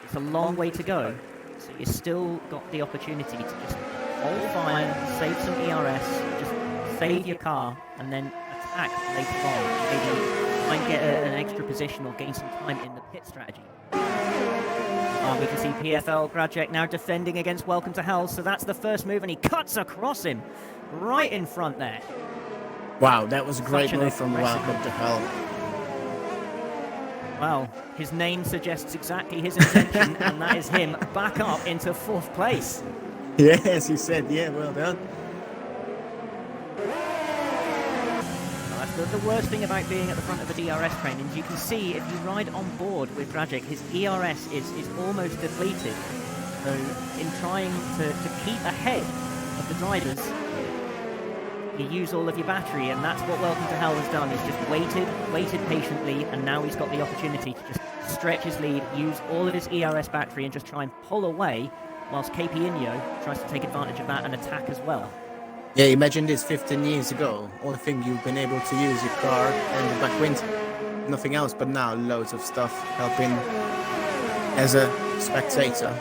It's a long way to go, so you still got the opportunity to just hold fire, save some ERS, just save your car, and then attack later on. Maybe try and get an extra position or gain some time in the pit strategy. We can see PFL Grajek now defending against Welcome to Hell, so that's the first move, and he cuts across him right in front there. Wow, that was a great Such an move from aggressive Welcome to Hell. Well, his name suggests exactly his intention, and that is him back up into 4th place. Yes, he said, yeah, well done. The worst thing about being at the front of a DRS train is you can see if you ride on board with Grajek, his ERS is almost depleted. So in trying to keep ahead of the drivers, you use all of your battery, and that's what Welcome to Hell has done. He's just waited patiently, and now he's got the opportunity to just stretch his lead, use all of his ERS battery, and just try and pull away, whilst KP Inyo tries to take advantage of that and attack as well. Yeah, imagine this 15 years ago. Only thing you've been able to use your car and the back wind. Nothing else, but now loads of stuff helping as a spectator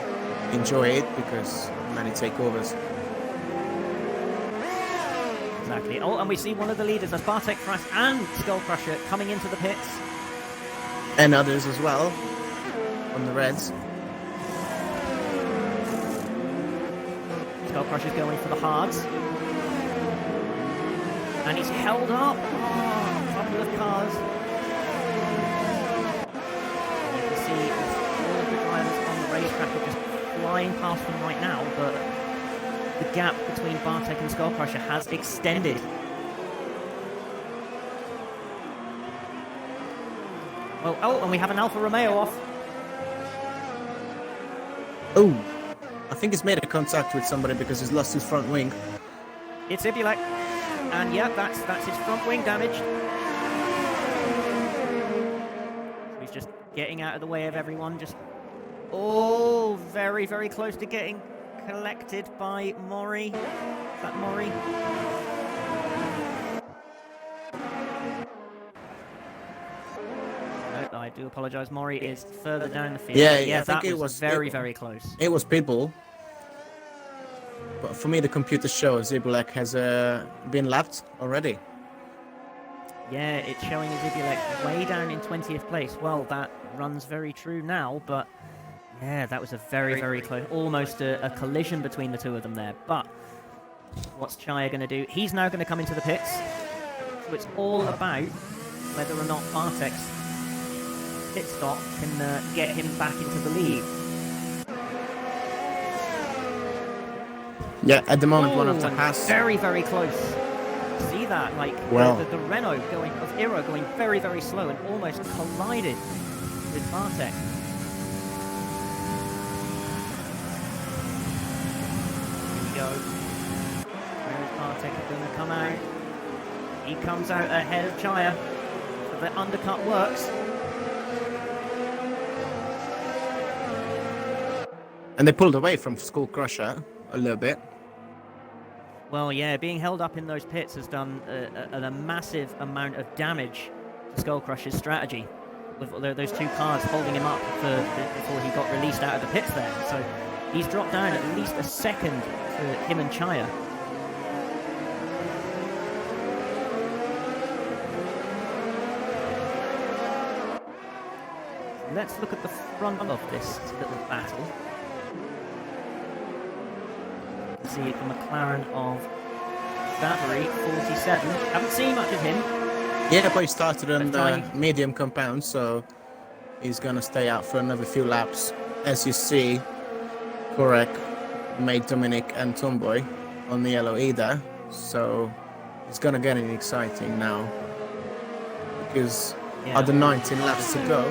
enjoy it because many takeovers. Exactly. Oh, and we see one of the leaders, that's Bartek Frass and Skullcrusher coming into the pits. And others as well on the reds. Skullcrusher's going for the hards. And he's held up. Oh, a couple of cars. You can see all of the drivers on the racetrack are just flying past them right now, but the gap between Bartek and Skullcrusher has extended. Oh, and we have an Alfa Romeo off. Oh, I think he's made a contact with somebody because he's lost his front wing. It's Ibulek. And yeah, that's his front wing damaged. So he's just getting out of the way of everyone. Just very, very close to getting collected by Mori. Is that Mori? I do apologise. Maury is further down the field. Yeah, I yeah, think that it was very, very close. It was people. But for me, the computer shows Zibulek has been lapped already. Yeah, it's showing Zibulek way down in 20th place. Well, that runs very true now, but yeah, that was a very, very close, almost a collision between the two of them there. But what's Chaya going to do? He's now going to come into the pits. So it's all about whether or not Bartek's pit stop can get him back into the lead. Yeah, at the moment, one of Oh, the and has. very, very close. See that? Like Well. the Renault of Iro going very, very slow and almost collided with Bartek. Here we go. Where is Bartek going to come out? He comes out ahead of Chaya. So the undercut works. And they pulled away from Skull Crusher a little bit. Well, yeah, being held up in those pits has done a massive amount of damage to Skullcrush's strategy, with those two cars holding him up before he got released out of the pits there. So he's dropped down at least a second to him and Chaya. Let's look at the front of this little battle. See the McLaren of Battery 47. Haven't seen much of him. Yeah, but he started on the Tiny. medium compound, so he's gonna stay out for another few laps. As you see, Korek made Dominic and Tomboy on the yellow either, so it's gonna get exciting now. Because Yeah. other 19 laps to go,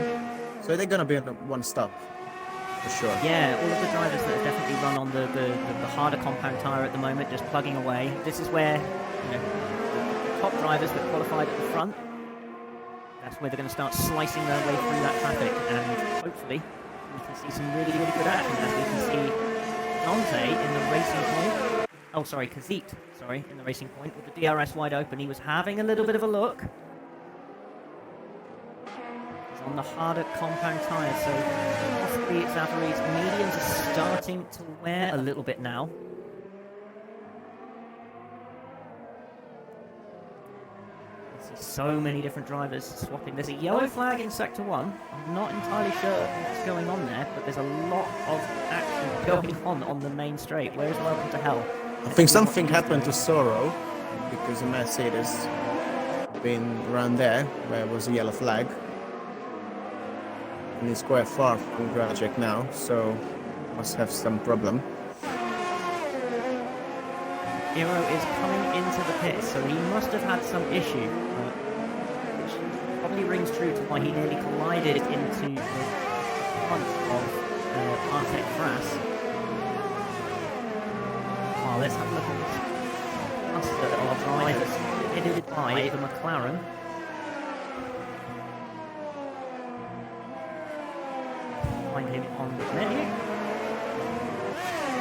so they're gonna be on one stop for sure. Yeah, all of the drivers that have definitely run on the harder compound tyre at the moment, just plugging away. This is where, you know, the top drivers that qualified at the front, that's where they're going to start slicing their way through that traffic, and hopefully we can see some really, really good action, as we can see Dante in the racing point. Oh, sorry, Kazit, sorry, in the racing point with the DRS wide open. He was having a little bit of a look. On the harder compound tyres, so possibly it's Avery's mediums are starting to wear a little bit now. I see so many different drivers swapping. There's a yellow flag in Sector 1. I'm not entirely sure what's going on there, but there's a lot of action going on the main straight. Where's Welcome to Hell? I think something happened to Sorrow because the Mercedes been around there where it was a yellow flag. And he's quite far from Grajek now, so must have some problem. Hero is coming into the pit, so he must have had some issue, which probably rings true to why he nearly collided into the front of Bartek Frass. Well, let's have a look at this cluster of drivers headed by the McLaren. Find him on the menu.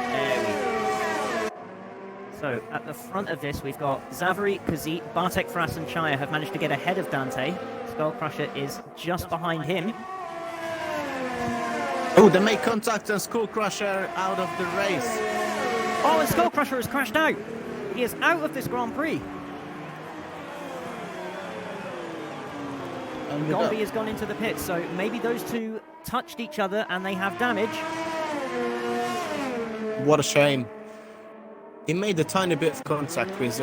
There we go. So at the front of this, we've got Zavary, Kazit, Bartek, Frass, and Chaya have managed to get ahead of Dante. Skullcrusher is just behind him. Oh, they make contact and Skull Crusher out of the race. Oh, and Skullcrusher has crashed out. He is out of this Grand Prix. And Dolby has gone into the pits, so maybe those two touched each other and they have damage. what a shame. He made a tiny bit of contact with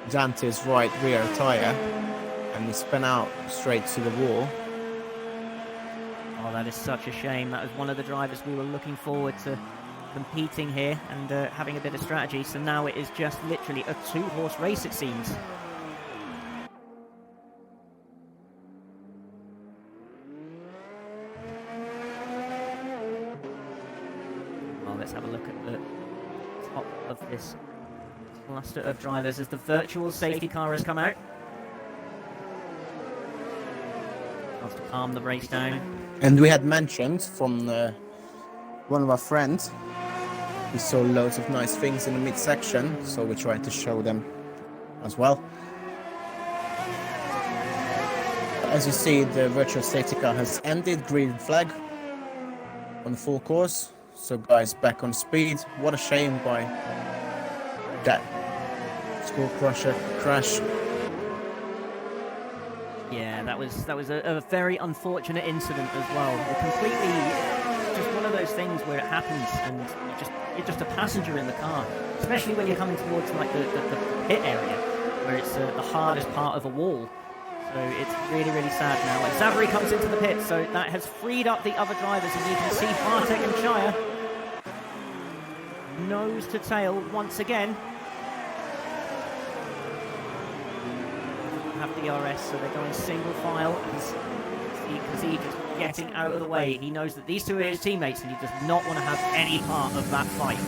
Dante's right rear tyre, and he spun out straight to the wall. Oh, that is such a shame. That was one of the drivers we were looking forward to competing here and having a bit of strategy. So now it is just literally a two-horse race, it seems. Well, let's have a look at the top of this cluster of drivers as the virtual safety car has come out. Wants to calm the race down. And we had mentioned from one of our friends, we saw loads of nice things in the midsection, so we tried to show them as well. as you see, the virtual safety car has ended. Green flag on the full course. So guys, back on speed. What a shame by that Skull Crusher crash. Yeah, that was a very unfortunate incident as well. Completely, just one of those things where it happens and you're just a passenger in the car, especially when you're coming towards like the pit area, where it's the hardest part of a wall. So it's really, really sad now. And Savary comes into the pit, so that has freed up the other drivers, and you can see Bartek and Shire nose to tail once again. Have DRS, so they're going single file because he's just getting out of the way. He knows that these two are his teammates, and he does not want to have any part of that fight.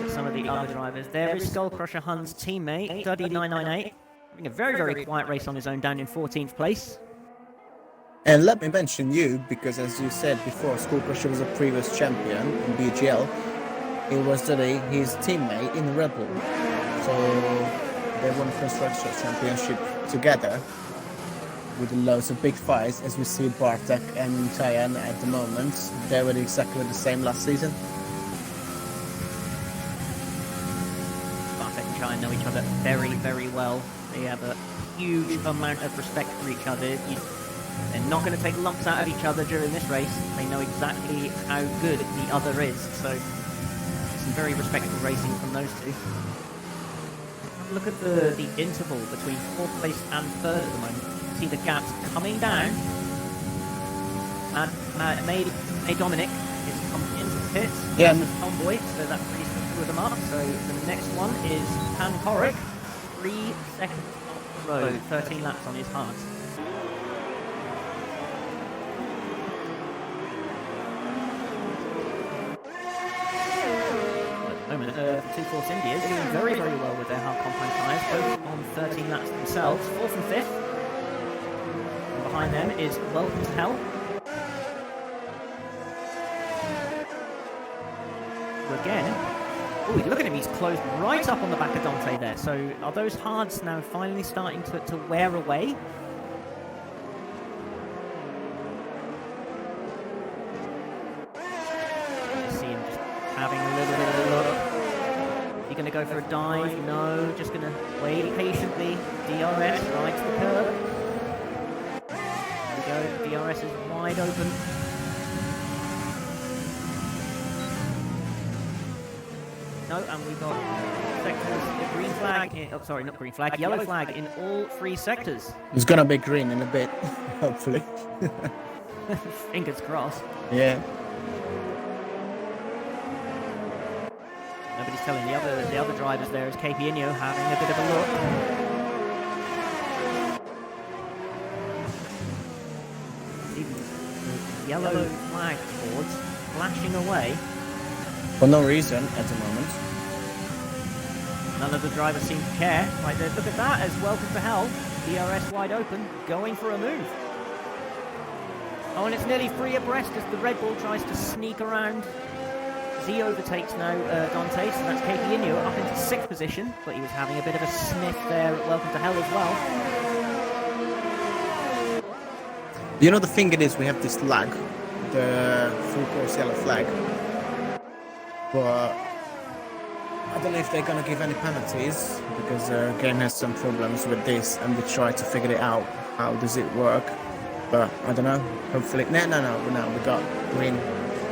Some of the other drivers. There is Skullcrusher Hun's teammate, Duddy998, having a very, very quiet race on his own, down in 14th place. And let me mention you, because as you said before, Skull Crusher was a previous champion in BGL. It was today his teammate in Red Bull. So they won the Constructor Championship together with loads of big fights, as we see Bartek and Tayan at the moment. They were exactly the same last season. Bartek and Chai know each other very, very well. They have a huge amount of respect for each other. They're not going to take lumps out of each other during this race. They know exactly how good the other is. So some very respectful racing from those two. Look at the interval between 4th place and 3rd at the moment. See the gaps coming down. And May Dominic is coming into the pits. Yeah. Tomboy, so that really screwed them up. So the next one is Pan Korik. 3 seconds off the road, 13 laps on his hard. Two Force India doing very, very well with their hard compound tyres, both on 13 laps themselves, 4th and 5th. And behind them is Welcome to Hell. Again, oh, look at him, he's closed right up on the back of Dante there. So are those hards now finally starting to wear away? See him just having a little bit of a look. Is he going to go for a dive? No, just going to wait patiently. DRS right to the curb. There we go, DRS is wide open. No, and we've got sectors, green flag, oh sorry, not green flag, yellow flag in all 3 sectors. It's gonna be green in a bit, hopefully. Fingers crossed. Yeah. Nobody's telling the other drivers there is KP Inyo having a bit of a look. Even the yellow flag boards flashing away. For no reason at the moment. None of the drivers seem to care. Right there, look at that as Welcome to Hell. DRS wide open, going for a move. Oh, and it's nearly 3 abreast as the Red Bull tries to sneak around. Z overtakes now Dante, so that's KP Inyo up into 6th position, but he was having a bit of a sniff there at Welcome to Hell as well. You know, the thing it is, we have this lag, the full course yellow flag. But I don't know if they're going to give any penalties, because the game has some problems with this and they try to figure it out. How does it work? But I don't know. Hopefully. No. We got green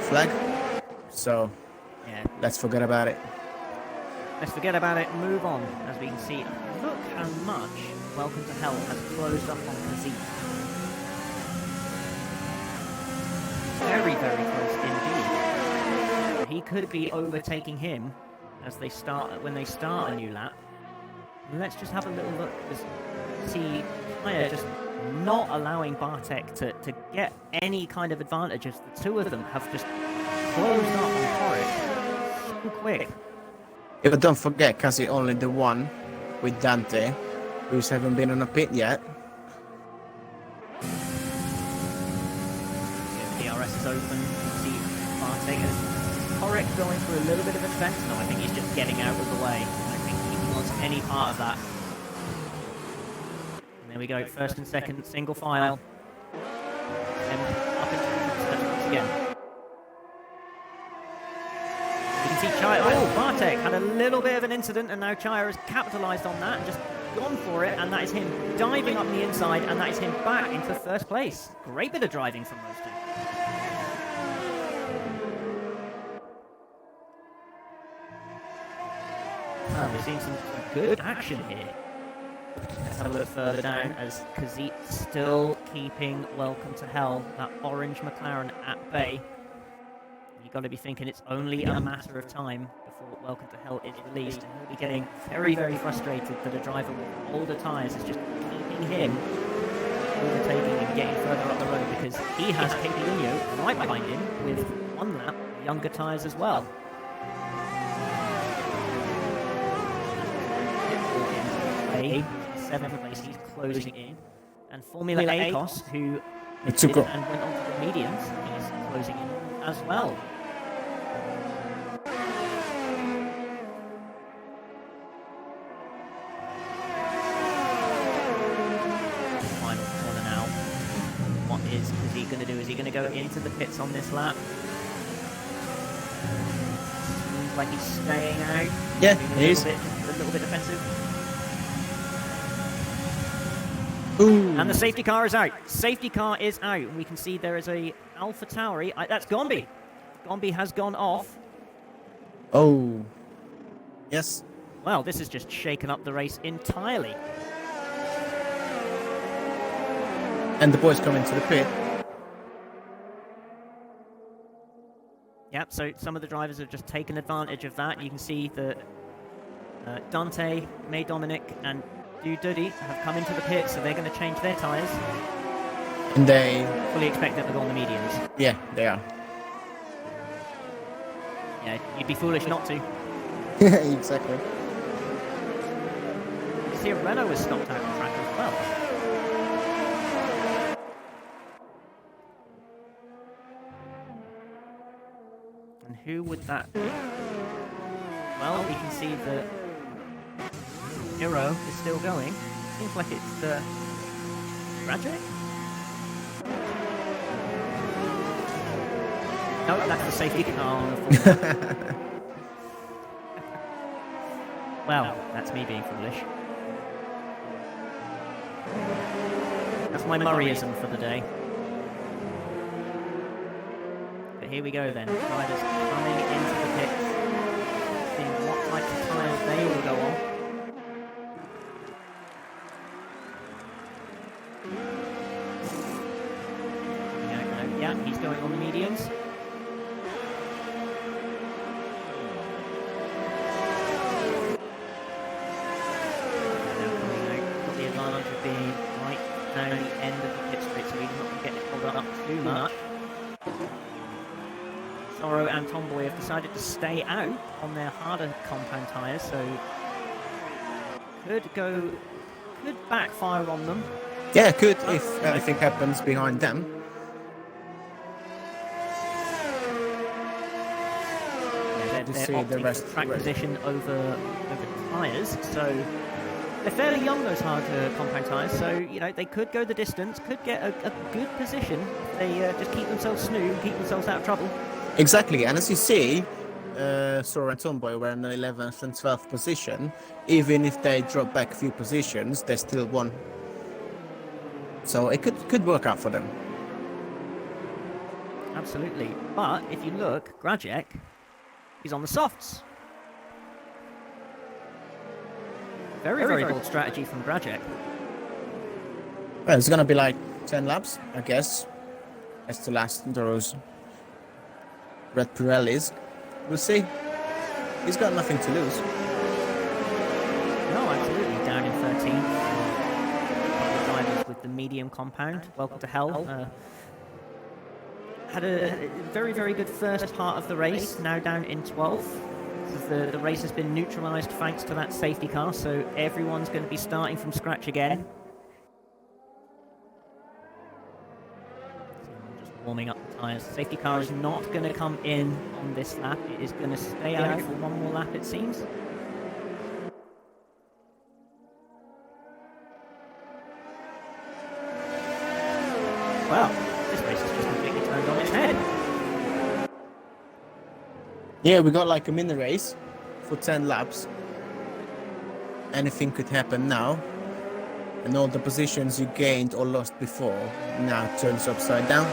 flag. So Yeah, let's forget about it. let's forget about it and move on. As we can see, look how much Welcome to Hell has closed up on Kazit. Very, very close indeed. He could be overtaking him as when they start a new lap. Let's just have a little look. See Kaya just not allowing Bartek to get any kind of advantage, as the two of them have just closed up on Korik so quick. Yeah, but don't forget, Kazi only the one with Dante, who's haven't been on a pit yet. DRS is open. You can see Bartek is correct going through a little bit of a defense. No, I think he's just getting out of the way. I don't think he wants any part of that. And there we go, first and second, single file. And up into once again. You can see Chaya. Oh, Bartek had a little bit of an incident, and now Chaya has capitalised on that and just gone for it, and that is him diving up the inside, and that is him back into first place. Great bit of driving from those two. We're seeing some good action here. Let's have a look further down as Kazit still keeping Welcome to Hell, that orange McLaren, at bay. You've got to be thinking it's only a matter of time before Welcome to Hell is released, and he'll be getting very, very frustrated that a driver with older tyres is just keeping him overtaking and getting further up the road, because he has Capilino right behind him with one lap younger tyres as well. Seventh place, he's closing in, and Formula Acos, who took off and went on to the mediums, he's closing in as well. Final corner now. What is he going to do? Is he going to go into the pits on this lap? Seems like he's staying out. Yeah, Being he is. a little bit defensive. Ooh. And the safety car is out. Safety car is out. And we can see there is a Alpha Tauri. That's Gombi. Gombi has gone off. Oh. Yes. Well, this has just shaken up the race entirely. And the boys come into the pit. Yep, so some of the drivers have just taken advantage of that. You can see that Dante, May Dominic, and Duddy have come into the pit, so they're going to change their tyres. And they... Fully expect them to go on the mediums. Yeah, they are. Yeah, you'd be foolish not to. Exactly. You see a Renault was stopped out on track as well. And who would that be? Well, we can see that Hero is still going. Seems like it's Tragic? No, that's the safety car on the full. Well, that's me being foolish. That's my Murrayism for the day. But here we go then. Riders coming into the pits, seeing what types of tyres they will go on. Yeah, he's going on the mediums. Got the advantage of being right down the end of the pit straight, so he's not going to get pulled up too much. Sorrow and Tomboy have decided to stay out on their harder compound tyres, so could backfire on them. Yeah, could if anything happens behind them. They're see the opting rest- for track position over tyres, so they're fairly young, those hard compound tyres, so you know they could go the distance, could get a good position if they just keep themselves smooth and keep themselves out of trouble. Exactly, and as you see, Sora and Tomboy were in the 11th and 12th position. Even if they drop back a few positions, they still won. So it could work out for them. Absolutely, but if you look, Grajek is on the softs. Very bold strategy from Grajek. Well, it's gonna be like 10 laps, I guess, as to last those Red Pirellis. We'll see. He's got nothing to lose. No, absolutely, down in 13th. The drivers with the medium compound, Welcome to Hell. Had a very good first part of the race, now down in 12th. The race has been neutralised thanks to that safety car, so everyone's going to be starting from scratch again. So just warming up the tyres. Safety car is not going to come in on this lap. It is going to stay out for one more lap, it seems. Well, this race is just completely turned on its head. Yeah, we got like a mini race for 10 laps. Anything could happen now. And all the positions you gained or lost before now turns upside down.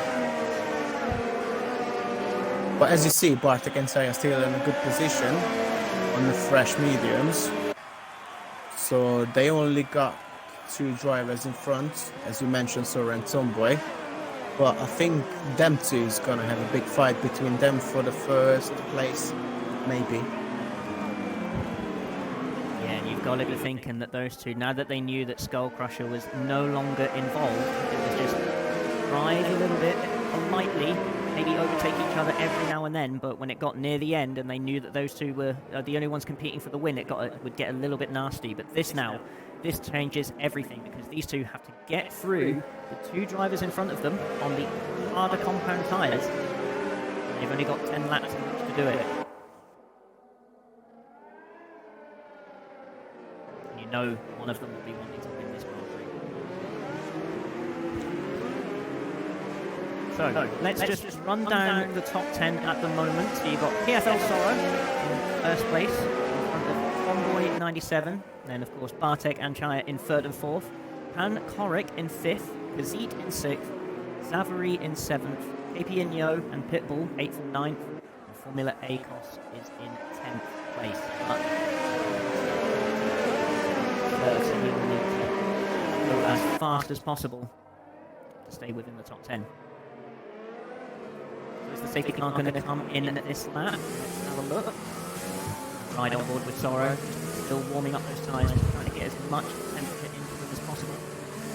But as you see, Bartek and Saya are still in a good position on the fresh mediums. So they only got 2 drivers in front, as you mentioned, Sora and Tomboy. But I think them two is gonna have a big fight between them for the first place, maybe. Yeah, and you've got to be thinking that those two, now that they knew that Skull Crusher was no longer involved, it was just ride a little bit lightly, maybe overtake each other every now and then. But when it got near the end and they knew that those two were the only ones competing for the win, it would get a little bit nasty. But this changes everything, because these two have to get through the 2 drivers in front of them on the harder compound tyres. They've only got 10 laps in which to do it. And you know one of them will be wanting to win this Grand Prix. So, let's just run down the top 10 at the moment. So you've got PFL Sorrow in first place, in front of Tomboy 97. Then, of course, Bartek and Chaya in 3rd and 4th. Pan Korik in 5th. Kazit in 6th. Zavary in 7th. KP and Yo and Pitbull 8th and 9th. And Formula Acos is in 10th place. But so he will need to go as fast as possible to stay within the top 10. So is the safety car going to come in this lap? Let's have a look. Ride on board with Sorrow. Still warming up those tyres, trying to get as much temperature into them as possible.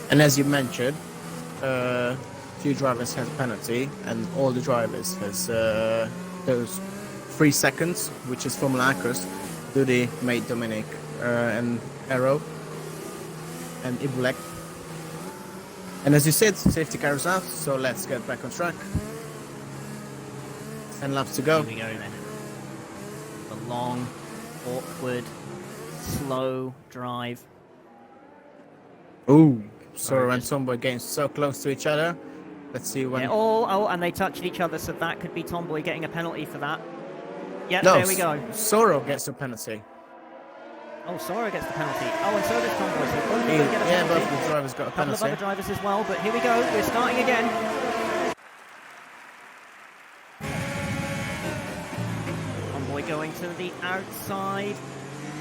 And as you mentioned, few drivers has a penalty, and all the drivers has those 3 seconds, which is from Lacros, Dudy, Mate, Dominic, and Arrow, and Ibulek. And as you said, safety car is out, so let's get back on track. 10 laps to go. Here we go then. The long, awkward, slow drive. Ooh, Sora and Tomboy getting so close to each other. Let's see when. Yeah, oh, and they touched each other, so that could be Tomboy getting a penalty for that. Yeah, No, there we go. Sora gets a penalty. Oh, Sora gets the penalty. Oh, and so does Tomboy. So both of them get a Yeah, penalty. both the drivers got a A couple of other penalty. drivers as well, but here we go. We're starting again. Tomboy going to the outside.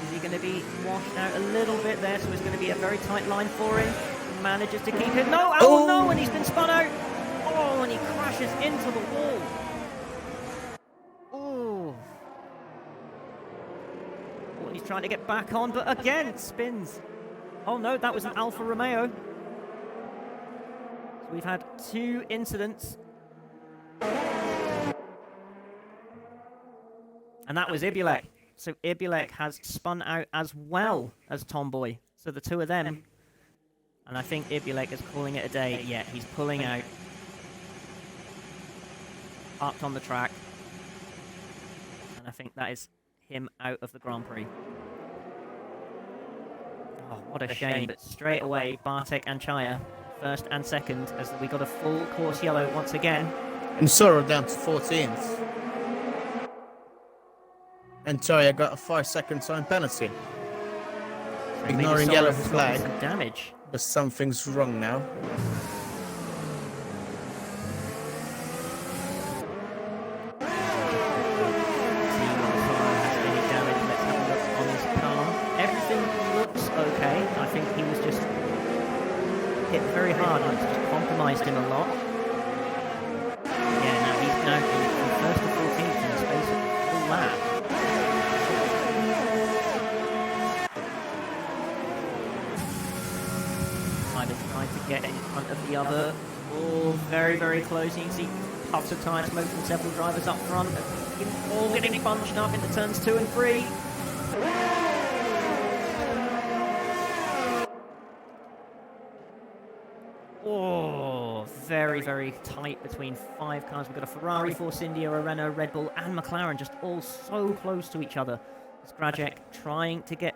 Is he going to be washed out a little bit there? So it's going to be a very tight line for him. Manages to keep it. No! Oh, no! And he's been spun out. Oh, and he crashes into the wall. Oh. Oh, and he's trying to get back on, but again, it spins. Oh no, that was an Alfa Romeo. So we've had 2 incidents. And that was Ibulek. So Ibulek has spun out as well as Tomboy. So the 2 of them. And I think Ibulek is calling it a day. Yeah, he's pulling out. Parked on the track. And I think that is him out of the Grand Prix. Oh, what a shame. But straight away, Bartek and Chaya, 1st and 2nd, as we got a full course yellow once again. And Sora down to 14th. And Chaya got a 5-second time penalty. Maybe Ignoring Sora yellow has gotten flag, some damage. but something's wrong now. Everything looks okay. I think he was just hit very hard and it's just compromised him a lot. Yeah, now he's now in 1st to 14th in the space of a full lap. Either trying to get in front of the other. Oh, very, very close. You can see puffs of tyre smoke from several drivers up front. All getting bunched up into turns 2 and 3. Oh, very, very tight between 5 cars. We've got a Ferrari, Force India, a Renault, Red Bull, and McLaren just all so close to each other. It's Grajek trying to get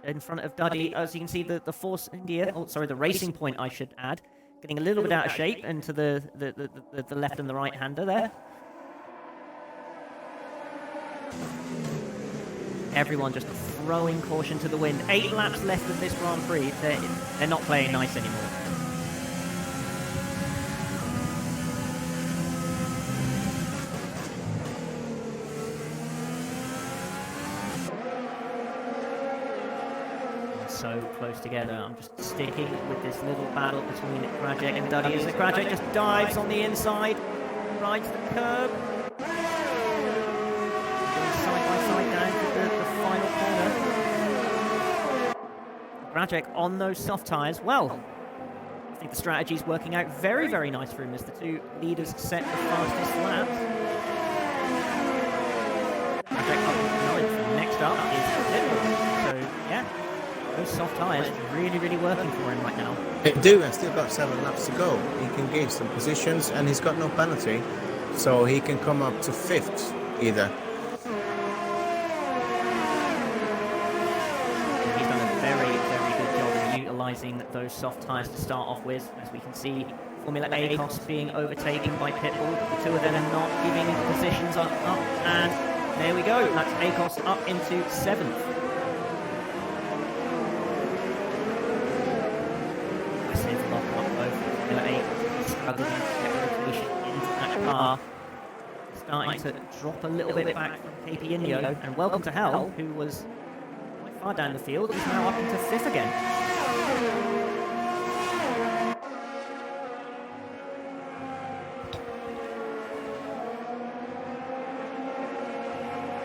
in front of Duddy. As you can see, the Force India, the Racing Point, I should add, getting a little bit out of shape into the left and the right hander there. Everyone just throwing caution to the wind. 8 laps left of this Grand Prix. They're not playing nice anymore. So close together. I'm just sticking with this little battle between Grajek and Duddy as Grajek just dives on the inside, rides the curb. Side by side down to the final corner. Grajek on those soft tyres. Well, I think the strategy's working out very, very nice for him as the two leaders set the fastest laps. Grajek up 9th. Next up is Little. So, yeah. Those soft tyres really, really working for him right now. They do, and still got 7 laps to go. He can gain some positions, and he's got no penalty, so he can come up to 5th either. He's done a very, very good job of utilising those soft tyres to start off with. As we can see, Formula A costs being overtaken by Pitbull. The two of them are not giving positions up, and there we go. That's ACOS up into 7th. Struggling to get rotation into that car. Starting to drop a little bit back from KP Indio. And welcome to Hell, who was quite far down the field. He's now up into 5th again.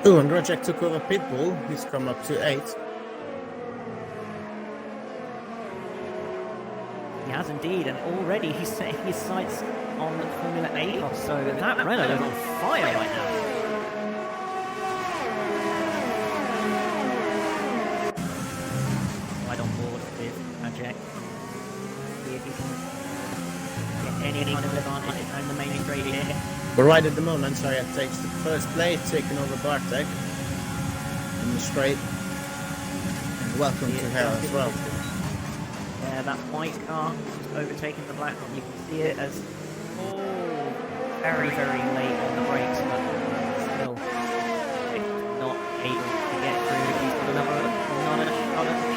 Oh, and Grajek took over Pitbull. He's come up to 8th. He has indeed, and already he's setting his sights on Formula A. So that Renault is on fire right now. Right on board with Grajek. See if he can get any kind of advantage down the main straight here. But right at the moment, Sakhir takes the first place, taking over Bartek in the straight. And welcome to Hell as well. Yeah, that white car just overtaking the black one. You can see it as very, very late on the brakes, but still not able to get through. He's got another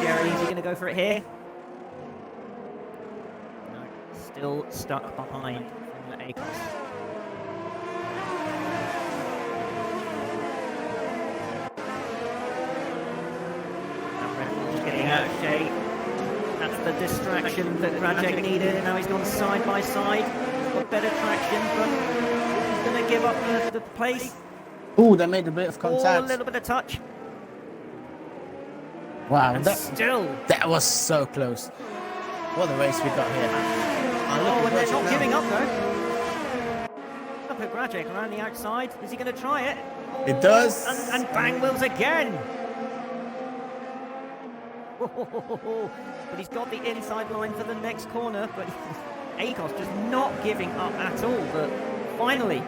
Cherry. Is he going to go for it here? No, still stuck behind from the ACOS. That Red Bull just getting out of shape. That's the distraction that Grajek needed, and now he's gone side by side. He's got better traction, but he's going to give up the place. Oh, they made a bit of Oh, contact. a little bit of touch. Wow, And that was so close. What a race we got here. Oh, and they're not giving up, though. Look at Grajek around the outside. Is he going to try it? It does. And bang wheels again. But he's got the inside line for the next corner, but ACOS just not giving up at all. But finally,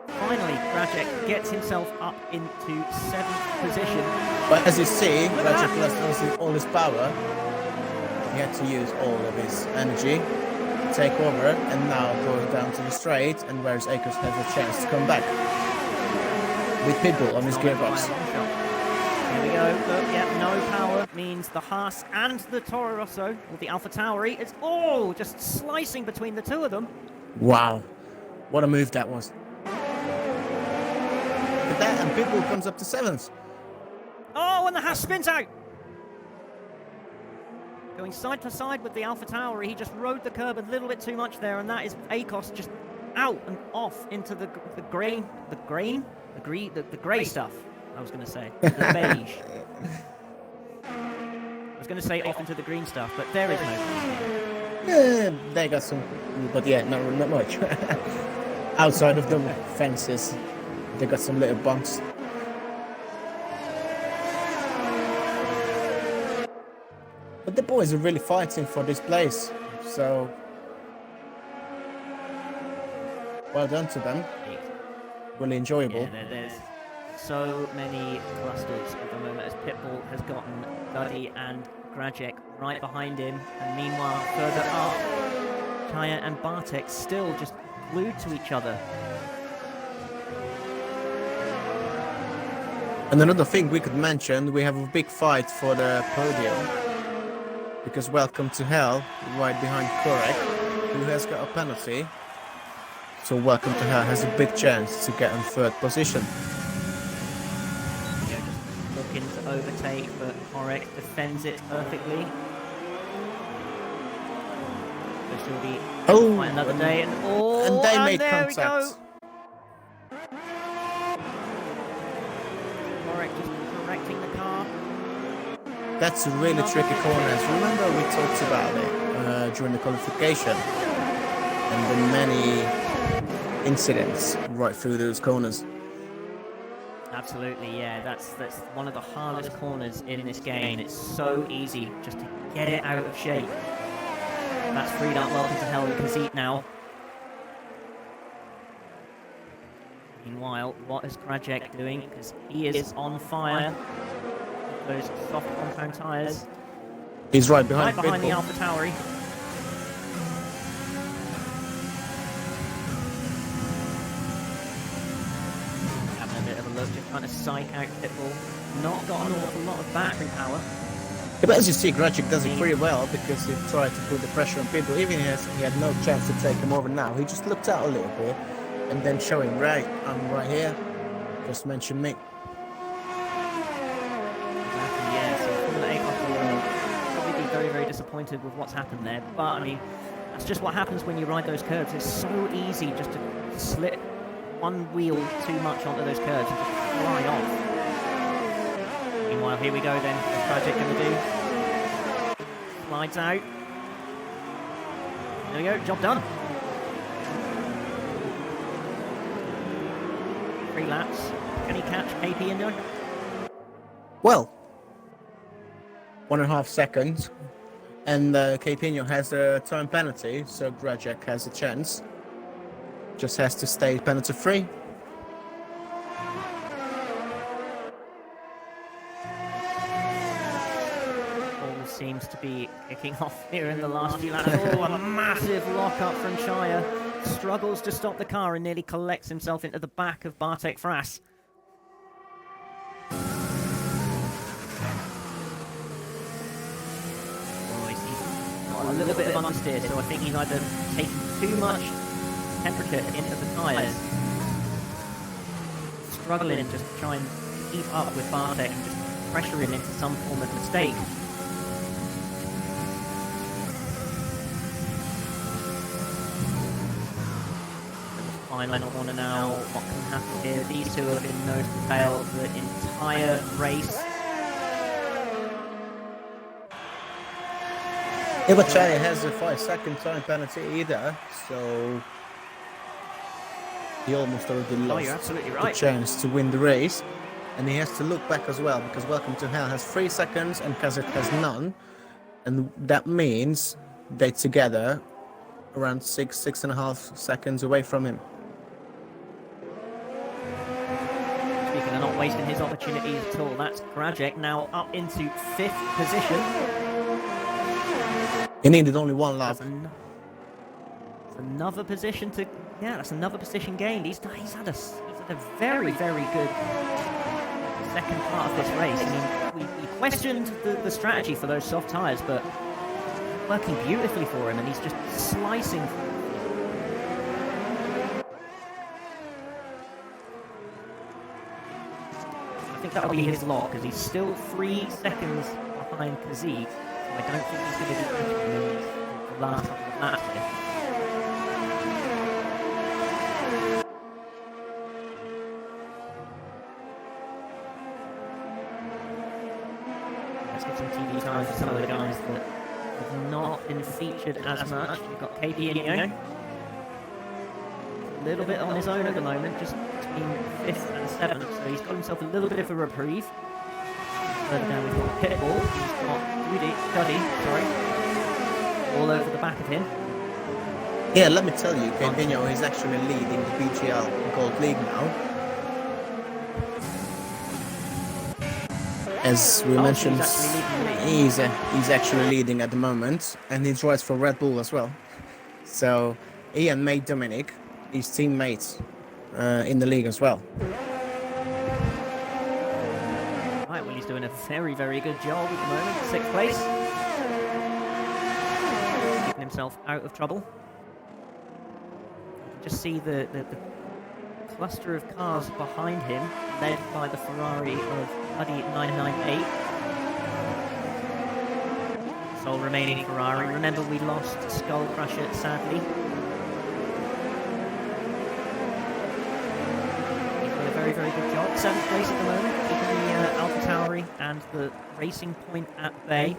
Grajek gets himself up into 7th position. But as you see, Grajek lost all his power. He had to use all of his energy, take over, and now goes down to the straight, and whereas ACOS has a chance to come back with Pitbull on his gearbox. Here we go. Look, yeah, no power means the Haas and the Toro Rosso, or the Alpha Tauri, it's just slicing between the two of them. Wow, what a move that was. But that, and Pitbull comes up to 7th. Oh, and the Haas spins out. Going side to side with the Alpha Tauri, he just rode the curb a little bit too much there, and that is ACOS just out and off into the grey stuff. I was going to say the beige. I was going to say off into the green stuff, but there is no. Yeah, they got some, but yeah, not much. Outside of the fences, they got some little bumps. But the boys are really fighting for this place, so Well done to them. Really enjoyable. Yeah, there's so many clusters at the moment as Pitbull has gotten Duddy and Grajek right behind him, and meanwhile further up, Chaya and Bartek still just glued to each other. And another thing we could mention, we have a big fight for the podium. Because Welcome to Hell, right behind Korek, who has got a penalty. So Welcome to Hell has a big chance to get in third position. Just looking to overtake, but Korek defends it perfectly. This will be quite another day, and they made there contact. we go. Korek just correcting the car. That's a really tricky corners. Remember we talked about it during the qualification, and the many incidents right through those corners. Absolutely, yeah. That's one of the hardest corners in this game. It's so easy just to get it out of shape. That's freed up Welcome to Hell and Kazit now. Meanwhile, what is Grajek doing? Because he is on fire. Those soft compound tyres. He's right behind. Right behind the Pitbull. Alpha Tauri. Having a bit of a look, just trying to psych out Pitbull. Not got an awful lot of battery power. Yeah, but as you see, Grajek does it pretty well because he tried to put the pressure on Pitbull. Even he had no chance to take him over now. He just looked out a little bit and then showing, right, I'm right here. Just mention me. Exactly, yeah. So Formula 8 will probably be very, very disappointed with what's happened there. But, I mean, that's just what happens when you ride those curves. It's so easy just to slip one wheel too much onto those curves and just fly off. Meanwhile, here we go then. What's Grajek going to do? Slides out. There we go, job done. 3 laps. Can he catch KP in there? Well, 1.5 seconds. And Capino has a time penalty, so Grajek has a chance. Just has to stay penalty free. Seems to be kicking off here in the last few laps. Oh, a massive lock-up from Chaya. Struggles to stop the car and nearly collects himself into the back of Bartek Frass. Oh, he's got a little bit of understeer, so I think he's either taken too much temperature into the tyres. Struggling just to try and keep up with Bartek and just pressure him into some form of mistake. Final corner now. What can happen here? These two have been nose to tail the entire race. Yeah, but Chaya has a 5-second time penalty either, so he almost already lost you're absolutely the right. chance to win the race. And he has to look back as well, because Welcome to Hell has 3 seconds and Kazakh has none. And that means they're together around 6.5 seconds away from him. Speaking of not wasting his opportunities at all, that's Grajek now up into 5th position. He needed only 1 lap. That's another position to... Yeah, that's another position gained. He's had a very, very good second part of this race. I mean, we questioned the strategy for those soft tyres, but working beautifully for him, and he's just slicing through. I think that'll be his lot, because he's still 3 seconds behind Kazit, so I don't think he's going to be catching him in the last couple of laps here. Let's get some TV time for some of the guys that have not been featured as much. We've got KP a little bit on his own at the moment, just between 5th and 7th, so he's got himself a little bit of a reprieve. Further down we've got Pitbull, he's got Duddy, all over the back of him. Yeah, let me tell you, Fabinho is actually leading the BGL Gold League now. As we mentioned, he's actually leading at the moment, and he drives for Red Bull as well. So he and mate Dominic, his teammates, in the league as well. Right, well, he's doing a very, very good job at the moment. 6th place. Keeping himself out of trouble. You can just see the cluster of cars behind him, led by the Ferrari of Buddy 998. Sole remaining Ferrari. Remember, we lost Skull Crusher, sadly. He's doing a very, very good job. 7th place at the moment, keeping the AlphaTauri and the Racing Point at bay.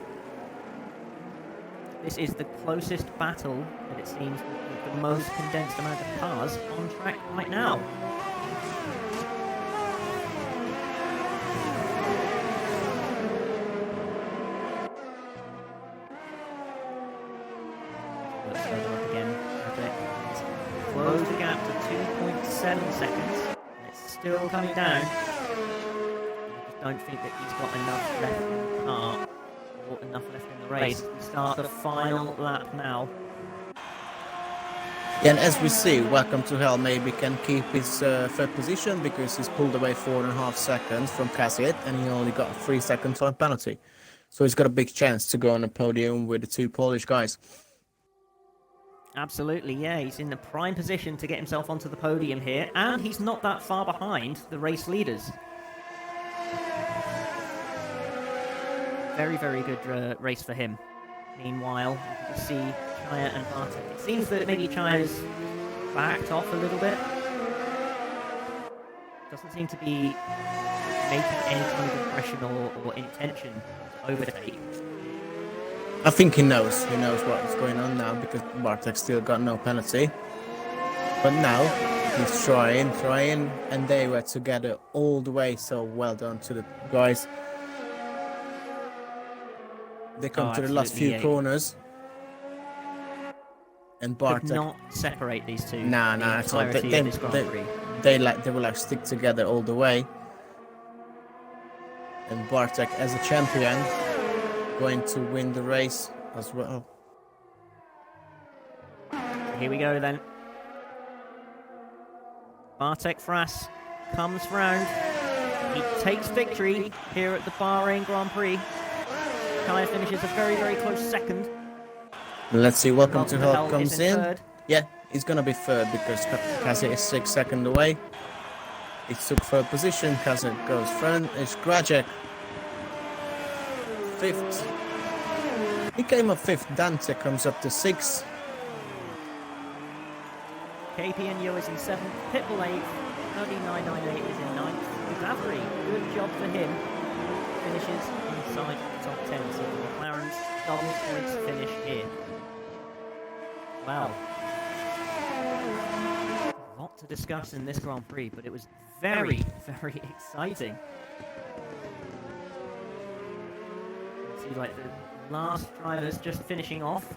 This is the closest battle that it seems with the most condensed amount of cars on track right now. Let's go up again. It's closed the gap to 2.7 seconds. It's still coming down. I just don't think that he's got enough left in the car. Enough left in the race. We start the final lap now. Yeah, and as we see, Welcome to Hell maybe can keep his third position because he's pulled away 4.5 seconds from Cassiet, and he only got a 3-second time penalty. So he's got a big chance to go on the podium with the two Polish guys. Absolutely, yeah. He's in the prime position to get himself onto the podium here, and he's not that far behind the race leaders. Very, very good race for him. Meanwhile, you can see Chaya and Bartek. It seems that maybe Chaya's backed off a little bit. Doesn't seem to be making any kind of impression or intention to overtake. I think he knows what's going on now because Bartek still got no penalty. But now he's trying, and they were together all the way. So well done to the guys. They come to the last few corners, and Bartek could not separate these two. Nah. So they will like stick together all the way. And Bartek, as a champion, going to win the race as well. Here we go then. Bartek Frass comes round. He takes victory here at the Bahrain Grand Prix. Chaya finishes a very, very close second. Let's see, Welcome to Hell comes in. Third. Yeah, he's gonna be third because Kazi is 6 seconds away. He took third position, Kazi goes front, it's Grajek. 5th. He came up 5th, Dante comes up to 6th. KPNU is in 7th, Pitbull 8th, 3998 is in 9th. Davary, good job for him. Finishes inside the top 10, so the McLaren's double points finish here. Wow. A lot to discuss in this Grand Prix, but it was very, very exciting. See, like the last drivers just finishing off.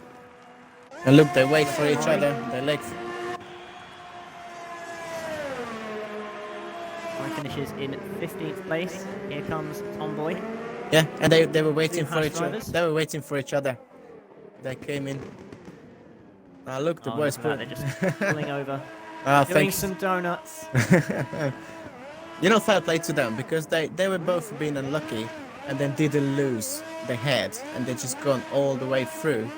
And look, they wait for each other. They like. Finishes in 15th place. Here comes Tomboy. Yeah, and they were waiting for each other. They were waiting for each other. They came in. Look, the boys they're just pulling over. Doing some donuts. Fair play to them because they were both being unlucky and then didn't lose their head and they just gone all the way through.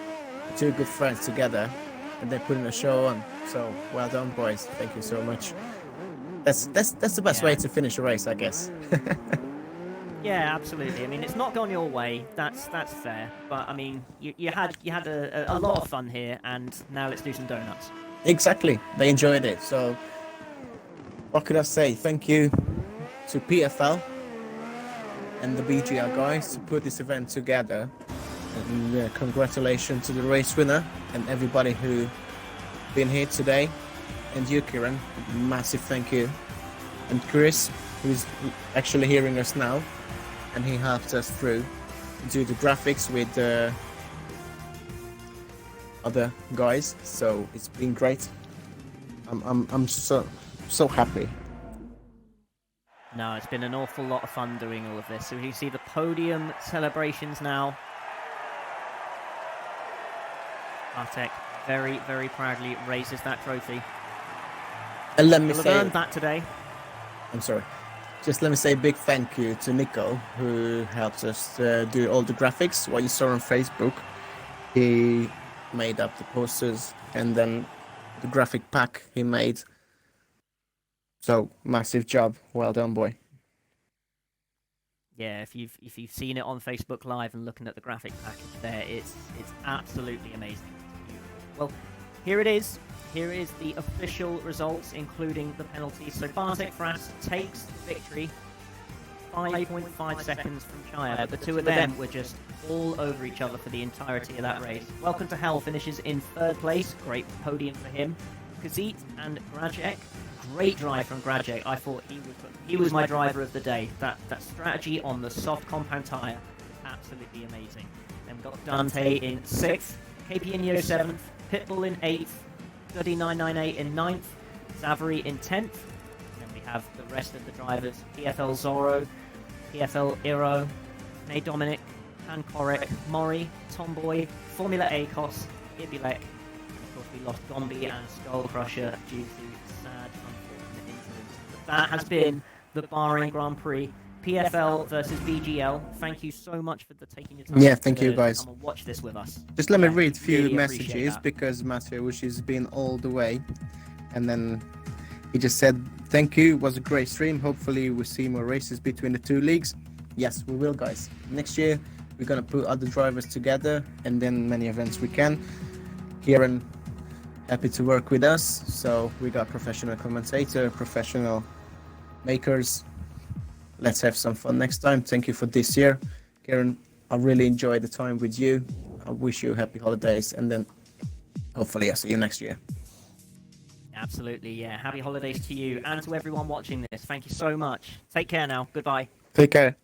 Two good friends together and they put in a show on. So well done, boys. Thank you so much. That's the best way to finish a race, I guess. Yeah, absolutely. I mean, it's not gone your way. That's fair. But I mean, you had a lot of fun here, and now let's do some donuts. Exactly. They enjoyed it. So what could I say? Thank you to PFL and the BGL guys to put this event together. And congratulations to the race winner and everybody who been here today. And you, Kieran, massive thank you. And Chris, who's actually hearing us now, and he helped us through do the graphics with other guys. So it's been great. I'm so happy. No, it's been an awful lot of fun doing all of this. So you see the podium celebrations now. Bartek very, very proudly raises that trophy. And let me He'll have say, earned that today. I'm sorry. Just let me say a big thank you to Nico, who helps us do all the graphics. What you saw on Facebook, he made up the posters and then the graphic pack he made. So massive job, well done, boy. Yeah, if you've seen it on Facebook Live and looking at the graphic package there, it's absolutely amazing. Well, here it is. Here is the official results, including the penalties. So Bartek Fras takes the victory, 5.5 seconds from Shire. The two of them were just all over each other for the entirety of that race. Welcome to Hell finishes in third place. Great podium for him. Kazit and Grajek. Great drive from Grajek. I thought he was my driver of the day. That strategy on the soft compound tyre, absolutely amazing. Then we've got Dante in 6th, KP Inyo 7th, Pitbull in 8th, Duddy 998 in 9th, Zavary in 10th. Then we have the rest of the drivers: PFL Zorro, PFL Iro, May Dominic, Han Korek, Mori, Tomboy, Formula Acos, Ibilek. Of course, we lost Gombi and Skull Crusher due to sad, unfortunate incidents. But that has been the Bahrain Grand Prix. PFL versus BGL. Thank you so much for taking your time. Yeah, thank you, guys. Come and watch this with us. Just let me Yeah, read a few really appreciate messages that. because Matthew, has been all the way, and then he just said, "Thank you, it was a great stream. Hopefully, we see more races between the two leagues." Yes, we will, guys. Next year, we're gonna put other drivers together, and then many events we can. Kieran, happy to work with us. So we got professional commentator, professional makers. Let's have some fun next time. Thank you for this year, Kieran. I really enjoyed the time with you. I wish you happy holidays, and then hopefully I'll see you next year. Absolutely, yeah. Happy holidays to you and to everyone watching this. Thank you so much. Take care now. Goodbye. Take care.